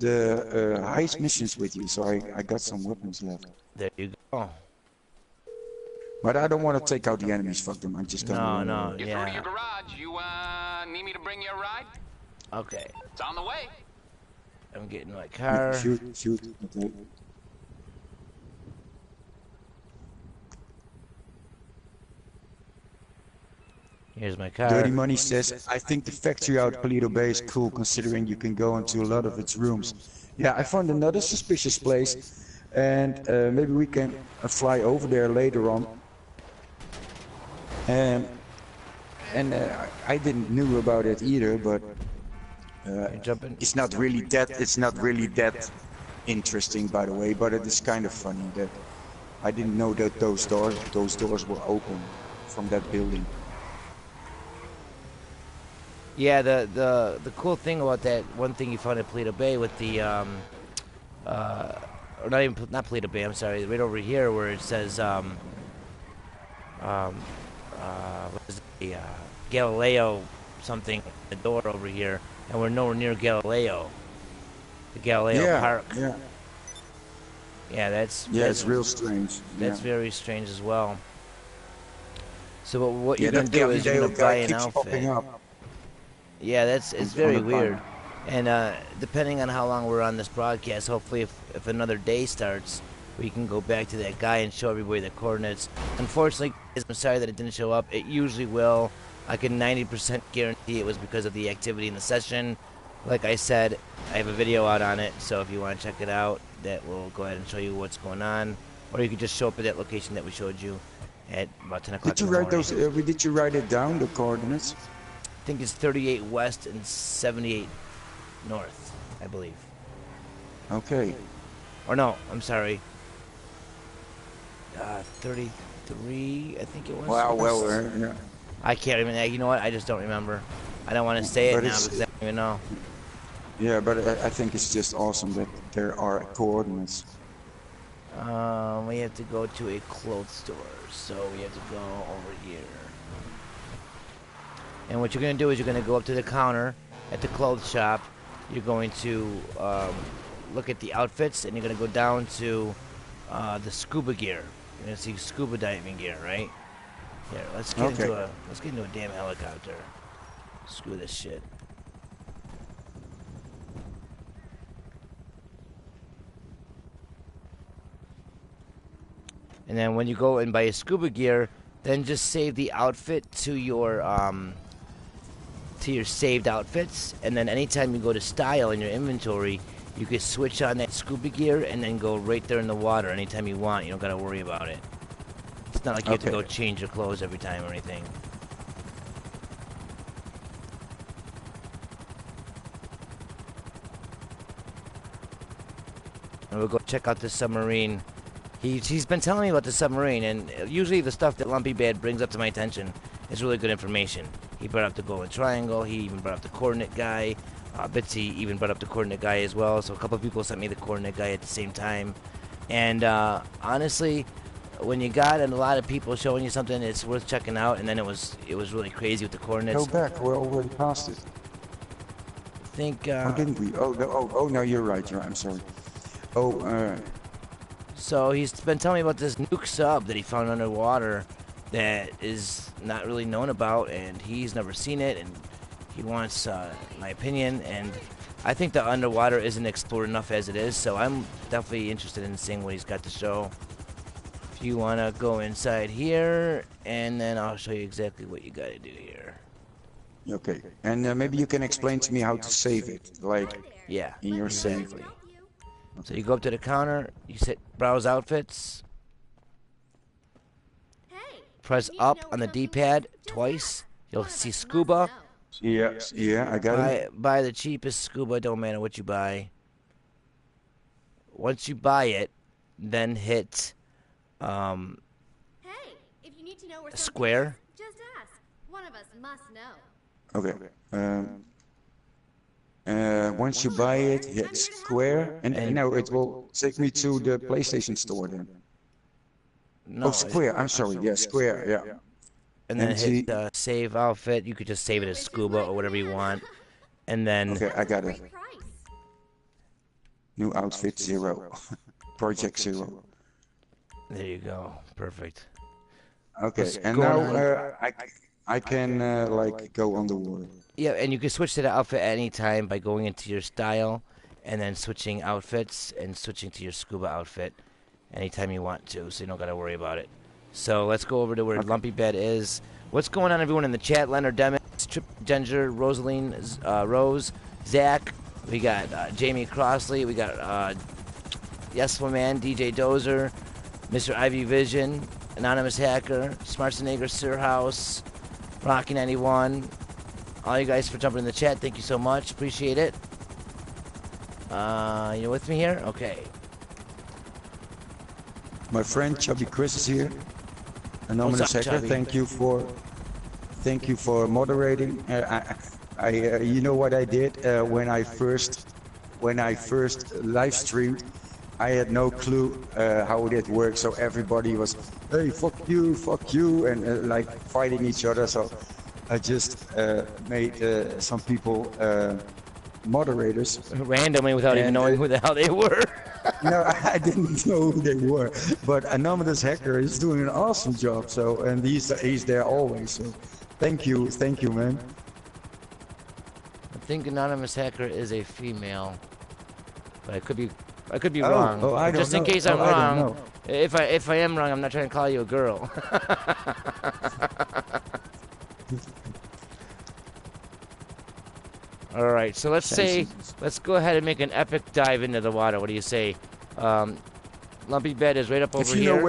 Speaker 2: heist missions with you, so I got some weapons left.
Speaker 1: There you go.
Speaker 2: But I don't want to take out the enemies. Fuck them. I just don't.
Speaker 1: No, no,
Speaker 3: You're through to
Speaker 1: yeah.
Speaker 3: your garage. You need me to bring you a ride?
Speaker 1: Okay,
Speaker 3: It's on the way.
Speaker 1: I'm getting my
Speaker 2: Yeah,
Speaker 1: car.
Speaker 2: shoot. Okay.
Speaker 1: Here's my car.
Speaker 2: Dirty Money says, I think the factory out Polito Bay is cool considering you can go into a lot of its rooms. Yeah, I found another suspicious place, and maybe we can fly over there later on. And I didn't knew about it either, but
Speaker 1: You're jumping.
Speaker 2: it's not really that interesting, by the way. But it is kind of funny that I didn't know that those doors were open from that building.
Speaker 1: Yeah, the cool thing about that one thing you found at Polito Bay with the or not Polito Bay, I'm sorry, right over here where it says what is it, the Galileo something, the door over here, and we're nowhere near Galileo, the Galileo Park.
Speaker 2: Yeah,
Speaker 1: Yeah, that's
Speaker 2: it's real strange.
Speaker 1: That's
Speaker 2: Yeah.
Speaker 1: very strange as well. So what
Speaker 2: Yeah,
Speaker 1: you're gonna
Speaker 2: that
Speaker 1: do is you're
Speaker 2: Galileo
Speaker 1: gonna buy
Speaker 2: guy
Speaker 1: an
Speaker 2: keeps
Speaker 1: outfit.
Speaker 2: popping up.
Speaker 1: Yeah, it's
Speaker 2: on
Speaker 1: very
Speaker 2: the
Speaker 1: weird.
Speaker 2: planet.
Speaker 1: And depending on how long we're on this broadcast, hopefully if another day starts, we can go back to that guy and show everybody the coordinates. Unfortunately, I'm sorry that it didn't show up. It usually will. I can 90% guarantee it was because of the activity in the session. Like I said, I have a video out on it, so if you want to check it out, that will go ahead and show you what's going on. Or you could just show up at that location that we showed you at about 10 o'clock
Speaker 2: Did you
Speaker 1: in the
Speaker 2: write
Speaker 1: morning.
Speaker 2: those? Did you write it down, the coordinates?
Speaker 1: I think it's 38 west and 78 north, I believe.
Speaker 2: Okay.
Speaker 1: Or no, I'm sorry. 33, I think it was.
Speaker 2: Well, yeah.
Speaker 1: I can't remember. You know what? I just don't remember. I don't want to say it
Speaker 2: But
Speaker 1: now
Speaker 2: it's-
Speaker 1: because I don't even know.
Speaker 2: Yeah, but I think it's just awesome that there are coordinates.
Speaker 1: We have to go to a clothes store, so we have to go over here. And what you're going to do is you're going to go up to the counter at the clothes shop. You're going to look at the outfits, and you're going to go down to the scuba gear. You're going to see scuba diving gear, right? Here, let's get into a damn helicopter. Screw this shit. And then when you go and buy a scuba gear, then just save the outfit to your saved outfits, and then anytime you go to style in your inventory, you can switch on that scuba gear and then go right there in the water anytime you want. You don't gotta worry about it. It's not like you have to go change your clothes every time or anything. And we'll go check out this submarine. He's been telling me about the submarine, and usually the stuff that Lumpy Bad brings up to my attention is really good information. He brought up the Golden Triangle, he even brought up the coordinate guy, Bitsy even brought up the coordinate guy as well, so a couple of people sent me the coordinate guy at the same time. And honestly, when you got a lot of people showing you something, it's worth checking out. And then it was really crazy with the coordinates.
Speaker 2: Go back. We're already past it.
Speaker 1: I think.
Speaker 2: Oh, didn't we? Oh, no, no, you're right. I'm sorry. Oh,
Speaker 1: So he's been telling me about this nuke sub that he found underwater that is not really known about, and he's never seen it, and he wants my opinion. And I think the underwater isn't explored enough as it is, so I'm definitely interested in seeing what he's got to show. If you want to go inside here, and then I'll show you exactly what you got to do here.
Speaker 2: okay. And maybe you can explain to me how to save it, like
Speaker 1: Yeah,
Speaker 2: in your save.
Speaker 1: exactly. So you go up to the counter, you sit browse outfits, press up on the D-pad twice, you'll see scuba.
Speaker 2: Yeah, I got it.
Speaker 1: Buy the cheapest scuba, don't matter what you buy. Once you buy it, then hit square.
Speaker 4: Just ask. One of us must know.
Speaker 2: Okay. Once you buy it, hit square, and now it will take me to the PlayStation Store then.
Speaker 1: No,
Speaker 2: Oh, square. I'm sorry. Yeah, square. Yeah.
Speaker 1: and then
Speaker 2: and
Speaker 1: hit save outfit. You could just save it as scuba or whatever you want. And then
Speaker 2: Okay, I got it. New outfit 0. Project 0.
Speaker 1: there you go. Perfect.
Speaker 2: Okay,
Speaker 1: What's
Speaker 2: and
Speaker 1: going
Speaker 2: now I can like go on the water.
Speaker 1: Yeah, and you can switch to the outfit at any time by going into your style and then switching outfits and switching to your scuba outfit anytime you want to, so you don't got to worry about it. So let's go over to where Lumpy Bed is. What's going on, everyone in the chat? Leonard Demis, Trip Ginger, Rosaline, Rose, Zach. We got Jamie Crossley. We got Yes Man, DJ Dozer, Mr. Ivy Vision, Anonymous Hacker, Schwarzenegger, Sir House, Rocky 91. All you guys for jumping in the chat, thank you so much. Appreciate it. You with me here? Okay.
Speaker 2: My friend Chubby Chris is here. Anonymous
Speaker 1: What's up,
Speaker 2: Hacker,
Speaker 1: Chubby?
Speaker 2: thank you for moderating. You know what I did when I first live streamed? I had no clue how it worked, so everybody was, hey, fuck you, and like fighting each other. So I just made some people moderators.
Speaker 1: Randomly without even knowing who the hell they were.
Speaker 2: No, I didn't know who they were, but Anonymous Hacker is doing an awesome job. So, and he's there always. So, thank you, man.
Speaker 1: I think Anonymous Hacker is a female, but I could be wrong.
Speaker 2: Oh, I don't
Speaker 1: just in
Speaker 2: know.
Speaker 1: case
Speaker 2: Oh,
Speaker 1: I'm
Speaker 2: I don't
Speaker 1: wrong.
Speaker 2: know.
Speaker 1: If I am wrong, I'm not trying to call you a girl. All right, so let's go ahead and make an epic dive into the water. What do you say? Lumpy Bed is right up over
Speaker 2: If you
Speaker 1: here.
Speaker 2: know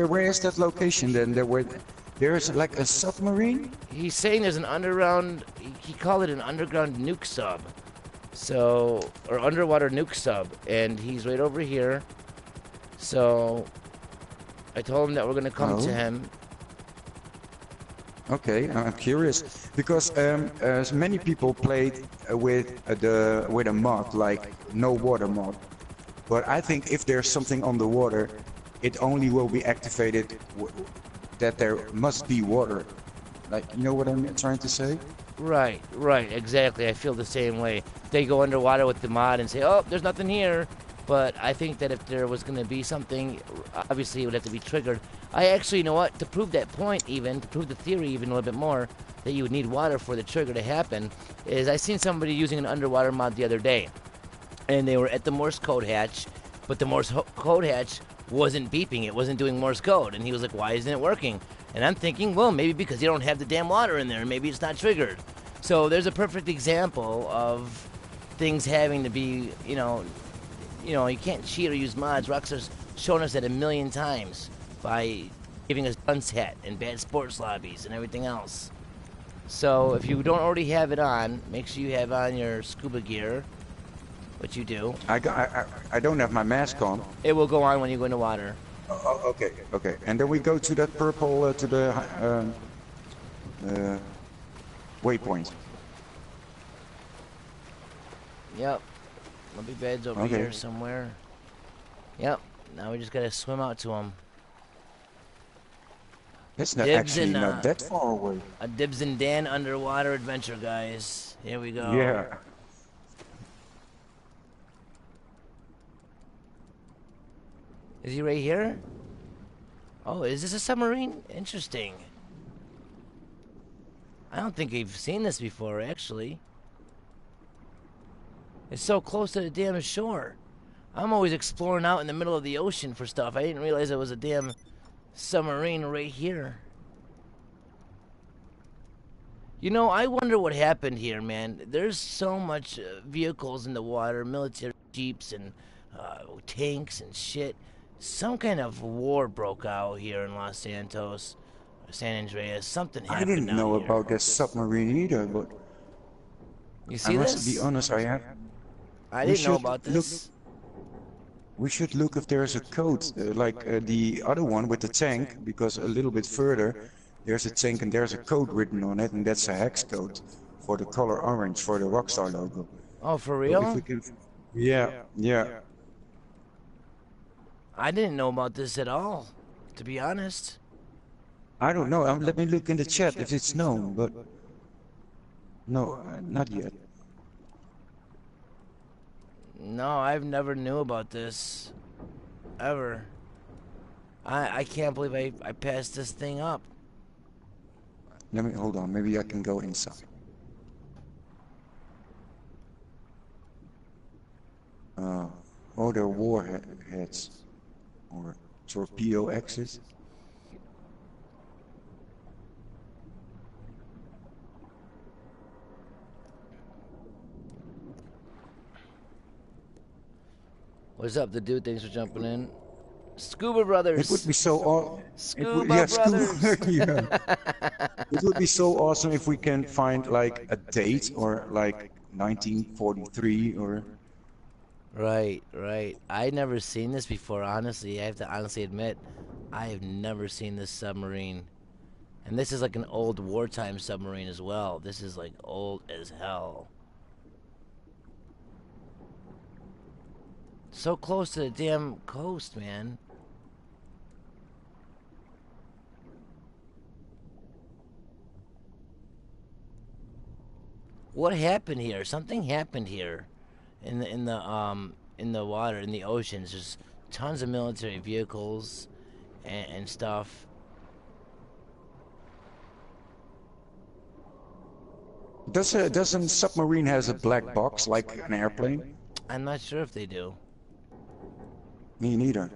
Speaker 2: where is that location then? There's like a submarine?
Speaker 1: He's saying there's an underground. He called it an underground nuke sub, or underwater nuke sub, and he's right over here. So I told him that we're gonna come to him.
Speaker 2: Okay, I'm curious because many people played with a mod like no water mod, but I think if there's something on the water, it only will be activated that there must be water. Like, you know what I'm trying to say?
Speaker 1: Right, exactly. I feel the same way. They go underwater with the mod and say, "Oh, there's nothing here." But I think that if there was going to be something, obviously it would have to be triggered. I actually, you know what, to prove that point even, to prove the theory even a little bit more, that you would need water for the trigger to happen, is I seen somebody using an underwater mod the other day. And they were at the Morse code hatch, but the Morse code hatch wasn't beeping, it wasn't doing Morse code. And he was like, why isn't it working? And I'm thinking, well, maybe because you don't have the damn water in there, maybe it's not triggered. So there's a perfect example of things having to be, you know, you can't cheat or use mods. Rockstar's shown us that a million times by giving us Sunset and bad sports lobbies and everything else. So if you don't already have it on, make sure you have on your scuba gear, which you do.
Speaker 2: I don't have my mask on.
Speaker 1: It will go on when you go into water.
Speaker 2: Oh, okay. And then we go to that purple, to the waypoint.
Speaker 1: Yep. Lumpy Bed's over here somewhere. Yep. Now we just gotta swim out to him.
Speaker 2: That's not
Speaker 1: Dibs
Speaker 2: actually
Speaker 1: and
Speaker 2: not that far away.
Speaker 1: a Dibs and Dan underwater adventure, guys. Here we go.
Speaker 2: Yeah.
Speaker 1: Is he right here? Oh, is this a submarine? Interesting. I don't think we've seen this before, actually. It's so close to the damn shore. I'm always exploring out in the middle of the ocean for stuff. I didn't realize it was a damn submarine right here. You know, I wonder what happened here, man. There's so much vehicles in the water, military jeeps and tanks and shit. Some kind of war broke out here in Los Santos, San Andreas. Something happened
Speaker 2: I didn't
Speaker 1: down
Speaker 2: know
Speaker 1: here.
Speaker 2: about that submarine either, but
Speaker 1: You see
Speaker 2: I
Speaker 1: this?
Speaker 2: must be honest,
Speaker 1: I
Speaker 2: we
Speaker 1: didn't know
Speaker 2: should
Speaker 1: about this.
Speaker 2: we should look if there's a code, like the other one with the tank, because a little bit further, there's a tank and there's a code written on it, and that's a hex code for the color orange for the Rockstar logo.
Speaker 1: Oh, for
Speaker 2: So
Speaker 1: real?
Speaker 2: if we can, yeah, yeah.
Speaker 1: I didn't know about this at all, to be honest.
Speaker 2: I don't know. Let me look in the chat if it's known, but no, not yet.
Speaker 1: No, I've never knew about this. Ever. I can't believe I passed this thing up.
Speaker 2: Let me hold on. Maybe I can go inside. Oh, they're warheads or torpedo X's.
Speaker 1: What's up, the dude? Thanks for jumping in. Scuba Brothers.
Speaker 2: It would be so awesome.
Speaker 1: Scuba
Speaker 2: Brothers.
Speaker 1: Brothers.
Speaker 2: It would be so awesome if we can find like a date or like 1943 or.
Speaker 1: Right. I've never seen this before, honestly. I have to honestly admit, I have never seen this submarine. And this is like an old wartime submarine as well. This is like old as hell. So close to the damn coast, man. What happened here? Something happened here. In the water, in the oceans. There's tons of military vehicles and stuff.
Speaker 2: Doesn't submarine has a black box like an airplane?
Speaker 1: I'm not sure if they do.
Speaker 2: Me neither.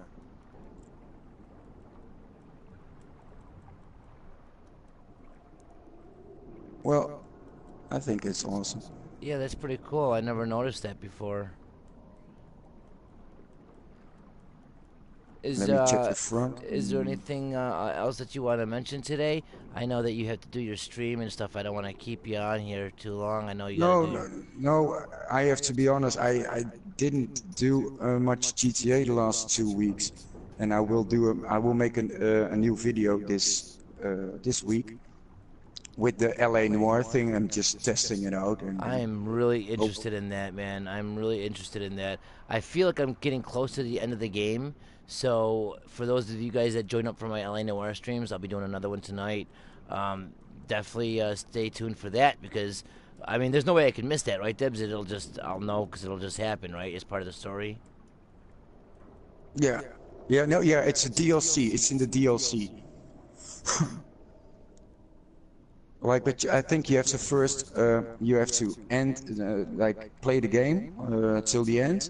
Speaker 2: Well, I think it's awesome.
Speaker 1: Yeah, that's pretty cool. I never noticed that before.
Speaker 2: Let me check the front.
Speaker 1: Is there anything else that you want to mention today? I know that you have to do your stream and stuff. I don't want to keep you on here too long. I know you gotta do...
Speaker 2: No, I have to be honest. I didn't do much GTA the last 2 weeks, and I will make a new video this week with the LA Noire thing. I'm just testing it out. And
Speaker 1: I am really interested in that, man. I'm really interested in that. I feel like I'm getting close to the end of the game. So for those of you guys that join up for my LA Noire streams, I'll be doing another one tonight. Definitely stay tuned for that, because I mean, there's no way I can miss that, right, Debs? I'll know because it'll just happen, right? It's part of the story.
Speaker 2: Yeah, it's a DLC. It's in the DLC. Like, but I think you have to first, you have to play the game till the end,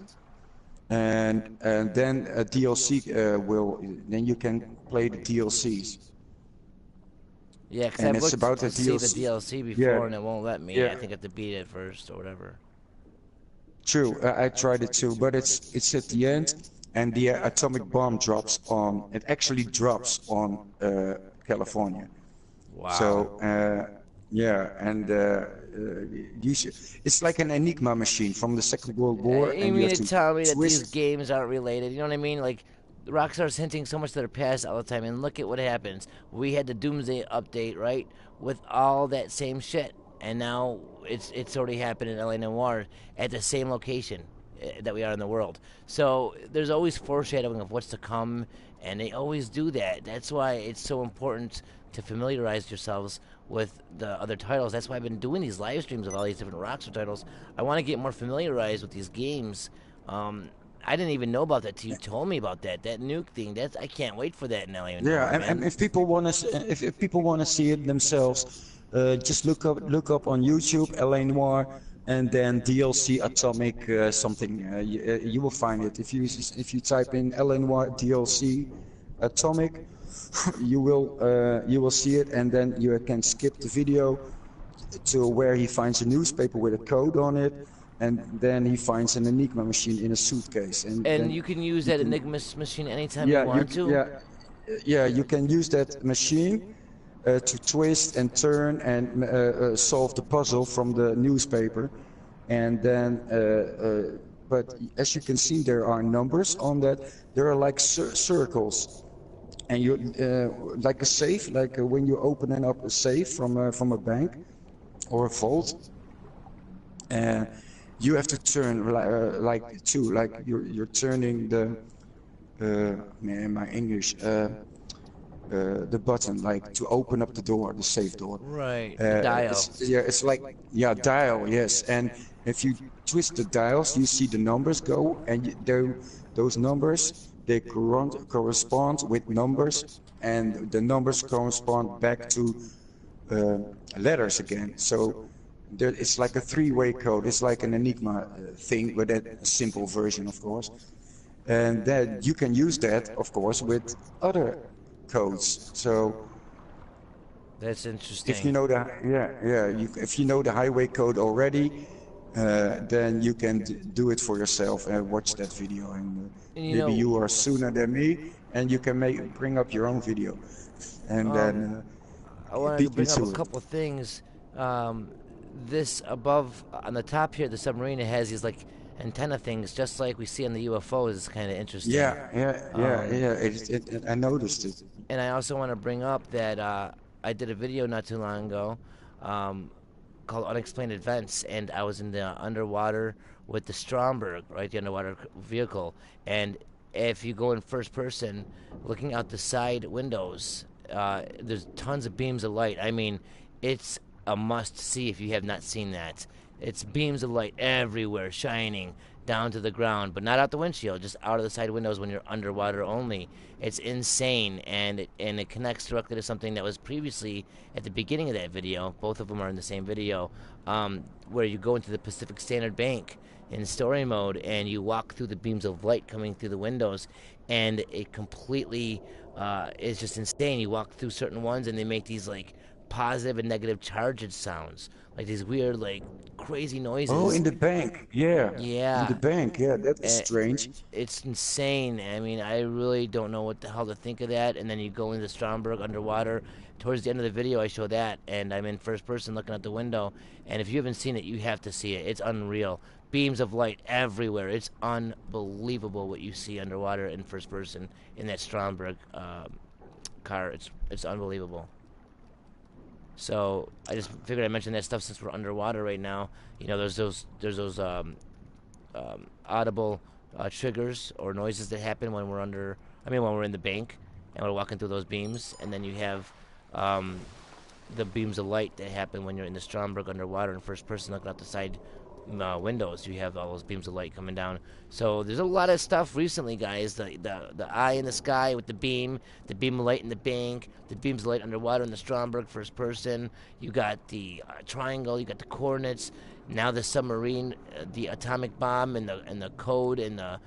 Speaker 2: and then a DLC then you can play the DLCs.
Speaker 1: Yeah, because
Speaker 2: And
Speaker 1: I've
Speaker 2: it's
Speaker 1: looked
Speaker 2: about
Speaker 1: to
Speaker 2: the
Speaker 1: see the
Speaker 2: DLC.
Speaker 1: DLC before,
Speaker 2: Yeah.
Speaker 1: and it won't let me.
Speaker 2: Yeah.
Speaker 1: I think I have to beat it first or whatever.
Speaker 2: True, I tried it too, but it's at the end, and the atomic bomb drops on. It actually drops on California.
Speaker 1: Wow.
Speaker 2: So yeah, and it's like an Enigma machine from the Second World War.
Speaker 1: You
Speaker 2: and
Speaker 1: mean
Speaker 2: have
Speaker 1: to tell me that
Speaker 2: twist.
Speaker 1: these games aren't related? You know what I mean? Like, Rockstar's hinting so much to their past all the time, and look at what happens. We had the Doomsday update, right, with all that same shit, and now it's already happened in LA Noire at the same location. that we are in the world. So there's always foreshadowing of what's to come, and they always do that. That's why it's so important to familiarize yourselves with the other titles. That's why I've been doing these live streams of all these different Rockstar titles. I want to get more familiarized with these games. I didn't even know about that till you told me about that nuke thing. I can't wait for that now.
Speaker 2: Yeah, and if people want to, if people want to see it themselves, just look up on YouTube LA Noire, and then DLC Atomic something. You will find it if you type in LA Noire DLC Atomic. You will see it, and then you can skip the video to where he finds a newspaper with a code on it, and then he finds an Enigma machine in a suitcase.
Speaker 1: And you can use that Enigma machine anytime you want to?
Speaker 2: Yeah, you can use that machine to twist and turn and solve the puzzle from the newspaper. And then, but as you can see, there are numbers on that. There are like circles. And you like a safe, like when you open up a safe from a bank or a vault, you have to turn like you're turning the man, my English the button, like to open up the door, the safe door.
Speaker 1: Right. The dial.
Speaker 2: It's like dial, yes. And if you twist the dials, you see the numbers go, and those numbers, they correspond with numbers, and the numbers correspond back to letters again. So it's like a three-way code. It's like an Enigma thing, but a simple version, of course. And then you can use that, of course, with other codes. So
Speaker 1: that's interesting.
Speaker 2: if you know if you know the highway code already, then you can do it for yourself and watch that video. And maybe you are sooner than me, and you can bring up your own video. And then
Speaker 1: I want to bring up a couple of things. This above on the top here, the submarine, it has these like antenna things, just like we see on the UFOs. It's kind of interesting.
Speaker 2: I noticed it.
Speaker 1: And I also want to bring up that I did a video not too long ago called Unexplained Events, and I was in the underwater with the Stromberg, right, the underwater vehicle. And if you go in first person, looking out the side windows, there's tons of beams of light. I mean, it's a must-see if you have not seen that. It's beams of light everywhere, shining down to the ground, but not out the windshield, just out of the side windows when you're underwater only. It's insane, and it connects directly to something that was previously at the beginning of that video. Both of them are in the same video, where you go into the Pacific Standard Bank in story mode, and you walk through the beams of light coming through the windows, and it completely is just insane. You walk through certain ones, and they make these like positive and negative charged sounds, like these weird, like crazy noises.
Speaker 2: Oh, in the bank, yeah.
Speaker 1: Yeah.
Speaker 2: In the bank, yeah, that is strange.
Speaker 1: It's insane. I mean, I really don't know what the hell to think of that. And then you go into Stromberg underwater. Towards the end of the video, I show that, and I'm in first person looking out the window. And if you haven't seen it, you have to see it. It's unreal. Beams of light everywhere. It's unbelievable what you see underwater in first person in that Stromberg car. It's unbelievable. So I just figured I'd mention that stuff since we're underwater right now. You know, there's those audible triggers or noises that happen when we're when we're in the bank and we're walking through those beams. And then you have the beams of light that happen when you're in the Stromberg underwater in first person looking out the side windows. You have all those beams of light coming down. So there's a lot of stuff recently, guys. The eye in the sky with the beam of light in the bank, the beams of light underwater in the Stromberg first person. You got the triangle, you got the coordinates. Now the submarine, the atomic bomb, and the code, and the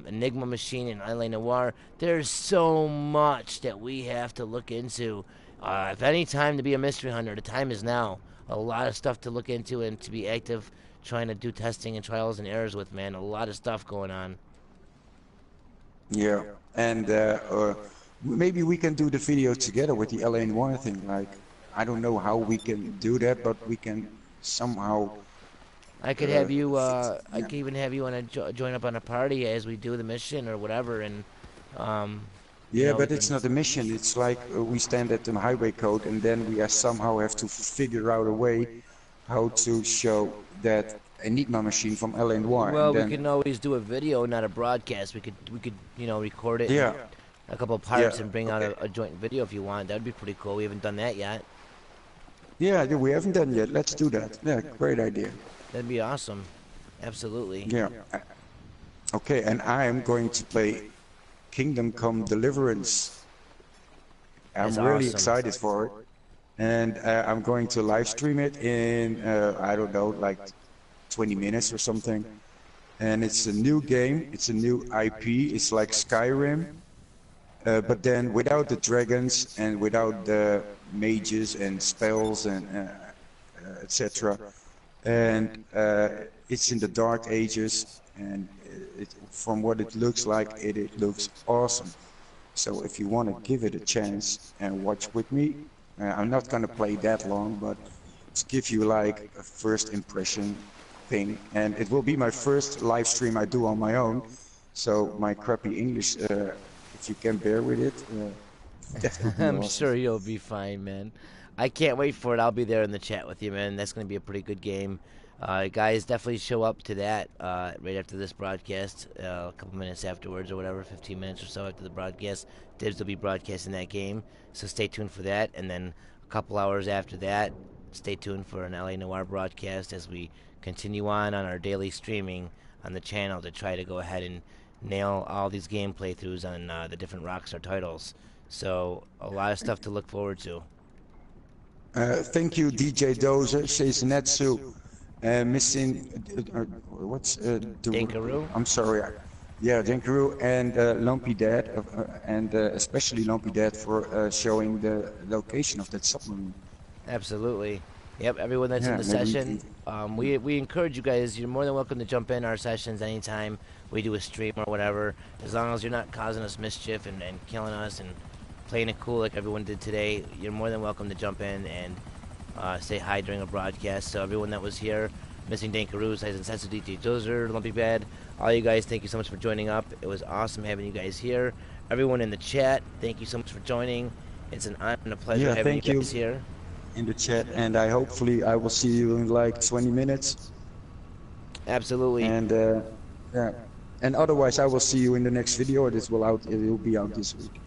Speaker 1: Enigma machine in LA Noire. There's so much that we have to look into. If any time to be a mystery hunter, the time is now. A lot of stuff to look into and to be active, trying to do testing and trials and errors with, man. A lot of stuff going on.
Speaker 2: Yeah, and maybe we can do the video together with the LA Noire thing. Like, I don't know how we can do that, but we can somehow.
Speaker 1: I could have you. I could even have you join up on a party as we do the mission or whatever, and.
Speaker 2: Yeah, but it's not a mission. It's like we stand at the highway code, and then we somehow have to figure out a way how to show that Enigma machine from LA Noir.
Speaker 1: Well,
Speaker 2: And
Speaker 1: we
Speaker 2: then,
Speaker 1: can always do a video, not a broadcast. We could record it in
Speaker 2: yeah,
Speaker 1: a couple of parts
Speaker 2: yeah,
Speaker 1: and bring out
Speaker 2: okay.
Speaker 1: a joint video if you want. That'd be pretty cool. We haven't done that yet.
Speaker 2: Yeah, we haven't done yet. Let's do that. Yeah, great idea.
Speaker 1: That'd be awesome. Absolutely.
Speaker 2: Yeah. Okay, and I am going to play Kingdom Come Deliverance. I'm
Speaker 1: That's
Speaker 2: really
Speaker 1: awesome.
Speaker 2: excited for it. And I'm going to live stream it in, I don't know, like 20 minutes or something. And it's a new game, it's a new IP, it's like Skyrim, but then without the dragons and without the mages and spells and etc. And it's in the Dark Ages, and from what it looks like, it looks awesome. So if you want to give it a chance and watch with me, I'm not going to play that long, but to give you like a first impression thing. And it will be my first live stream I do on my own. So my crappy English, if you can bear with it, definitely
Speaker 1: I'm
Speaker 2: awesome.
Speaker 1: sure you'll be fine, man. I can't wait for it. I'll be there in the chat with you, man. That's going to be a pretty good game. Guys, definitely show up to that right after this broadcast, a couple minutes afterwards or whatever, 15 minutes or so after the broadcast. Dibs will be broadcasting that game, so stay tuned for that. And then a couple hours after that, stay tuned for an LA Noir broadcast as we continue on our daily streaming on the channel to try to go ahead and nail all these game playthroughs on the different Rockstar titles. So a lot of stuff to look forward to.
Speaker 2: Thank you, DJ Dozer, Seisonetsu, missing, what's
Speaker 1: Dinkaroo?
Speaker 2: I'm sorry. Yeah, Dinkaroo and Lumpy Dad, and especially Lumpy Dad for showing the location of that submarine.
Speaker 1: Absolutely. Yep, everyone that's
Speaker 2: Yeah,
Speaker 1: in the
Speaker 2: maybe
Speaker 1: session, we encourage you guys. You're more than welcome to jump in our sessions anytime we do a stream or whatever, as long as you're not causing us mischief and killing us and playing it cool like everyone did today. You're more than welcome to jump in and say hi during a broadcast. So everyone that was here, Missing Dankaroo, Sensu DJ Dozer, Lumpy Bad, all you guys, thank you so much for joining up. It was awesome having you guys here. Everyone in the chat, thank you so much for joining. It's an honor and a pleasure having you guys here.
Speaker 2: In the chat, and hopefully I will see you in like 20 minutes.
Speaker 1: Absolutely.
Speaker 2: And yeah, and otherwise I will see you in the next video. It will be out this week.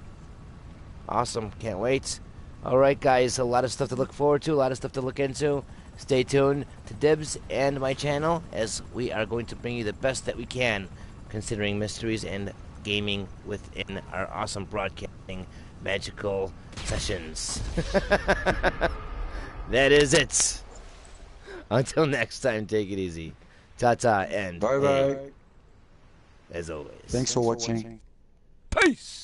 Speaker 1: Awesome, can't wait. All right, guys, a lot of stuff to look forward to, a lot of stuff to look into. Stay tuned to Dibs and my channel as we are going to bring you the best that we can, considering mysteries and gaming within our awesome broadcasting magical sessions. That is it. Until next time, take it easy. Ta-ta and
Speaker 2: Bye-bye.
Speaker 1: hey, as always.
Speaker 2: Thanks for watching.
Speaker 1: Peace.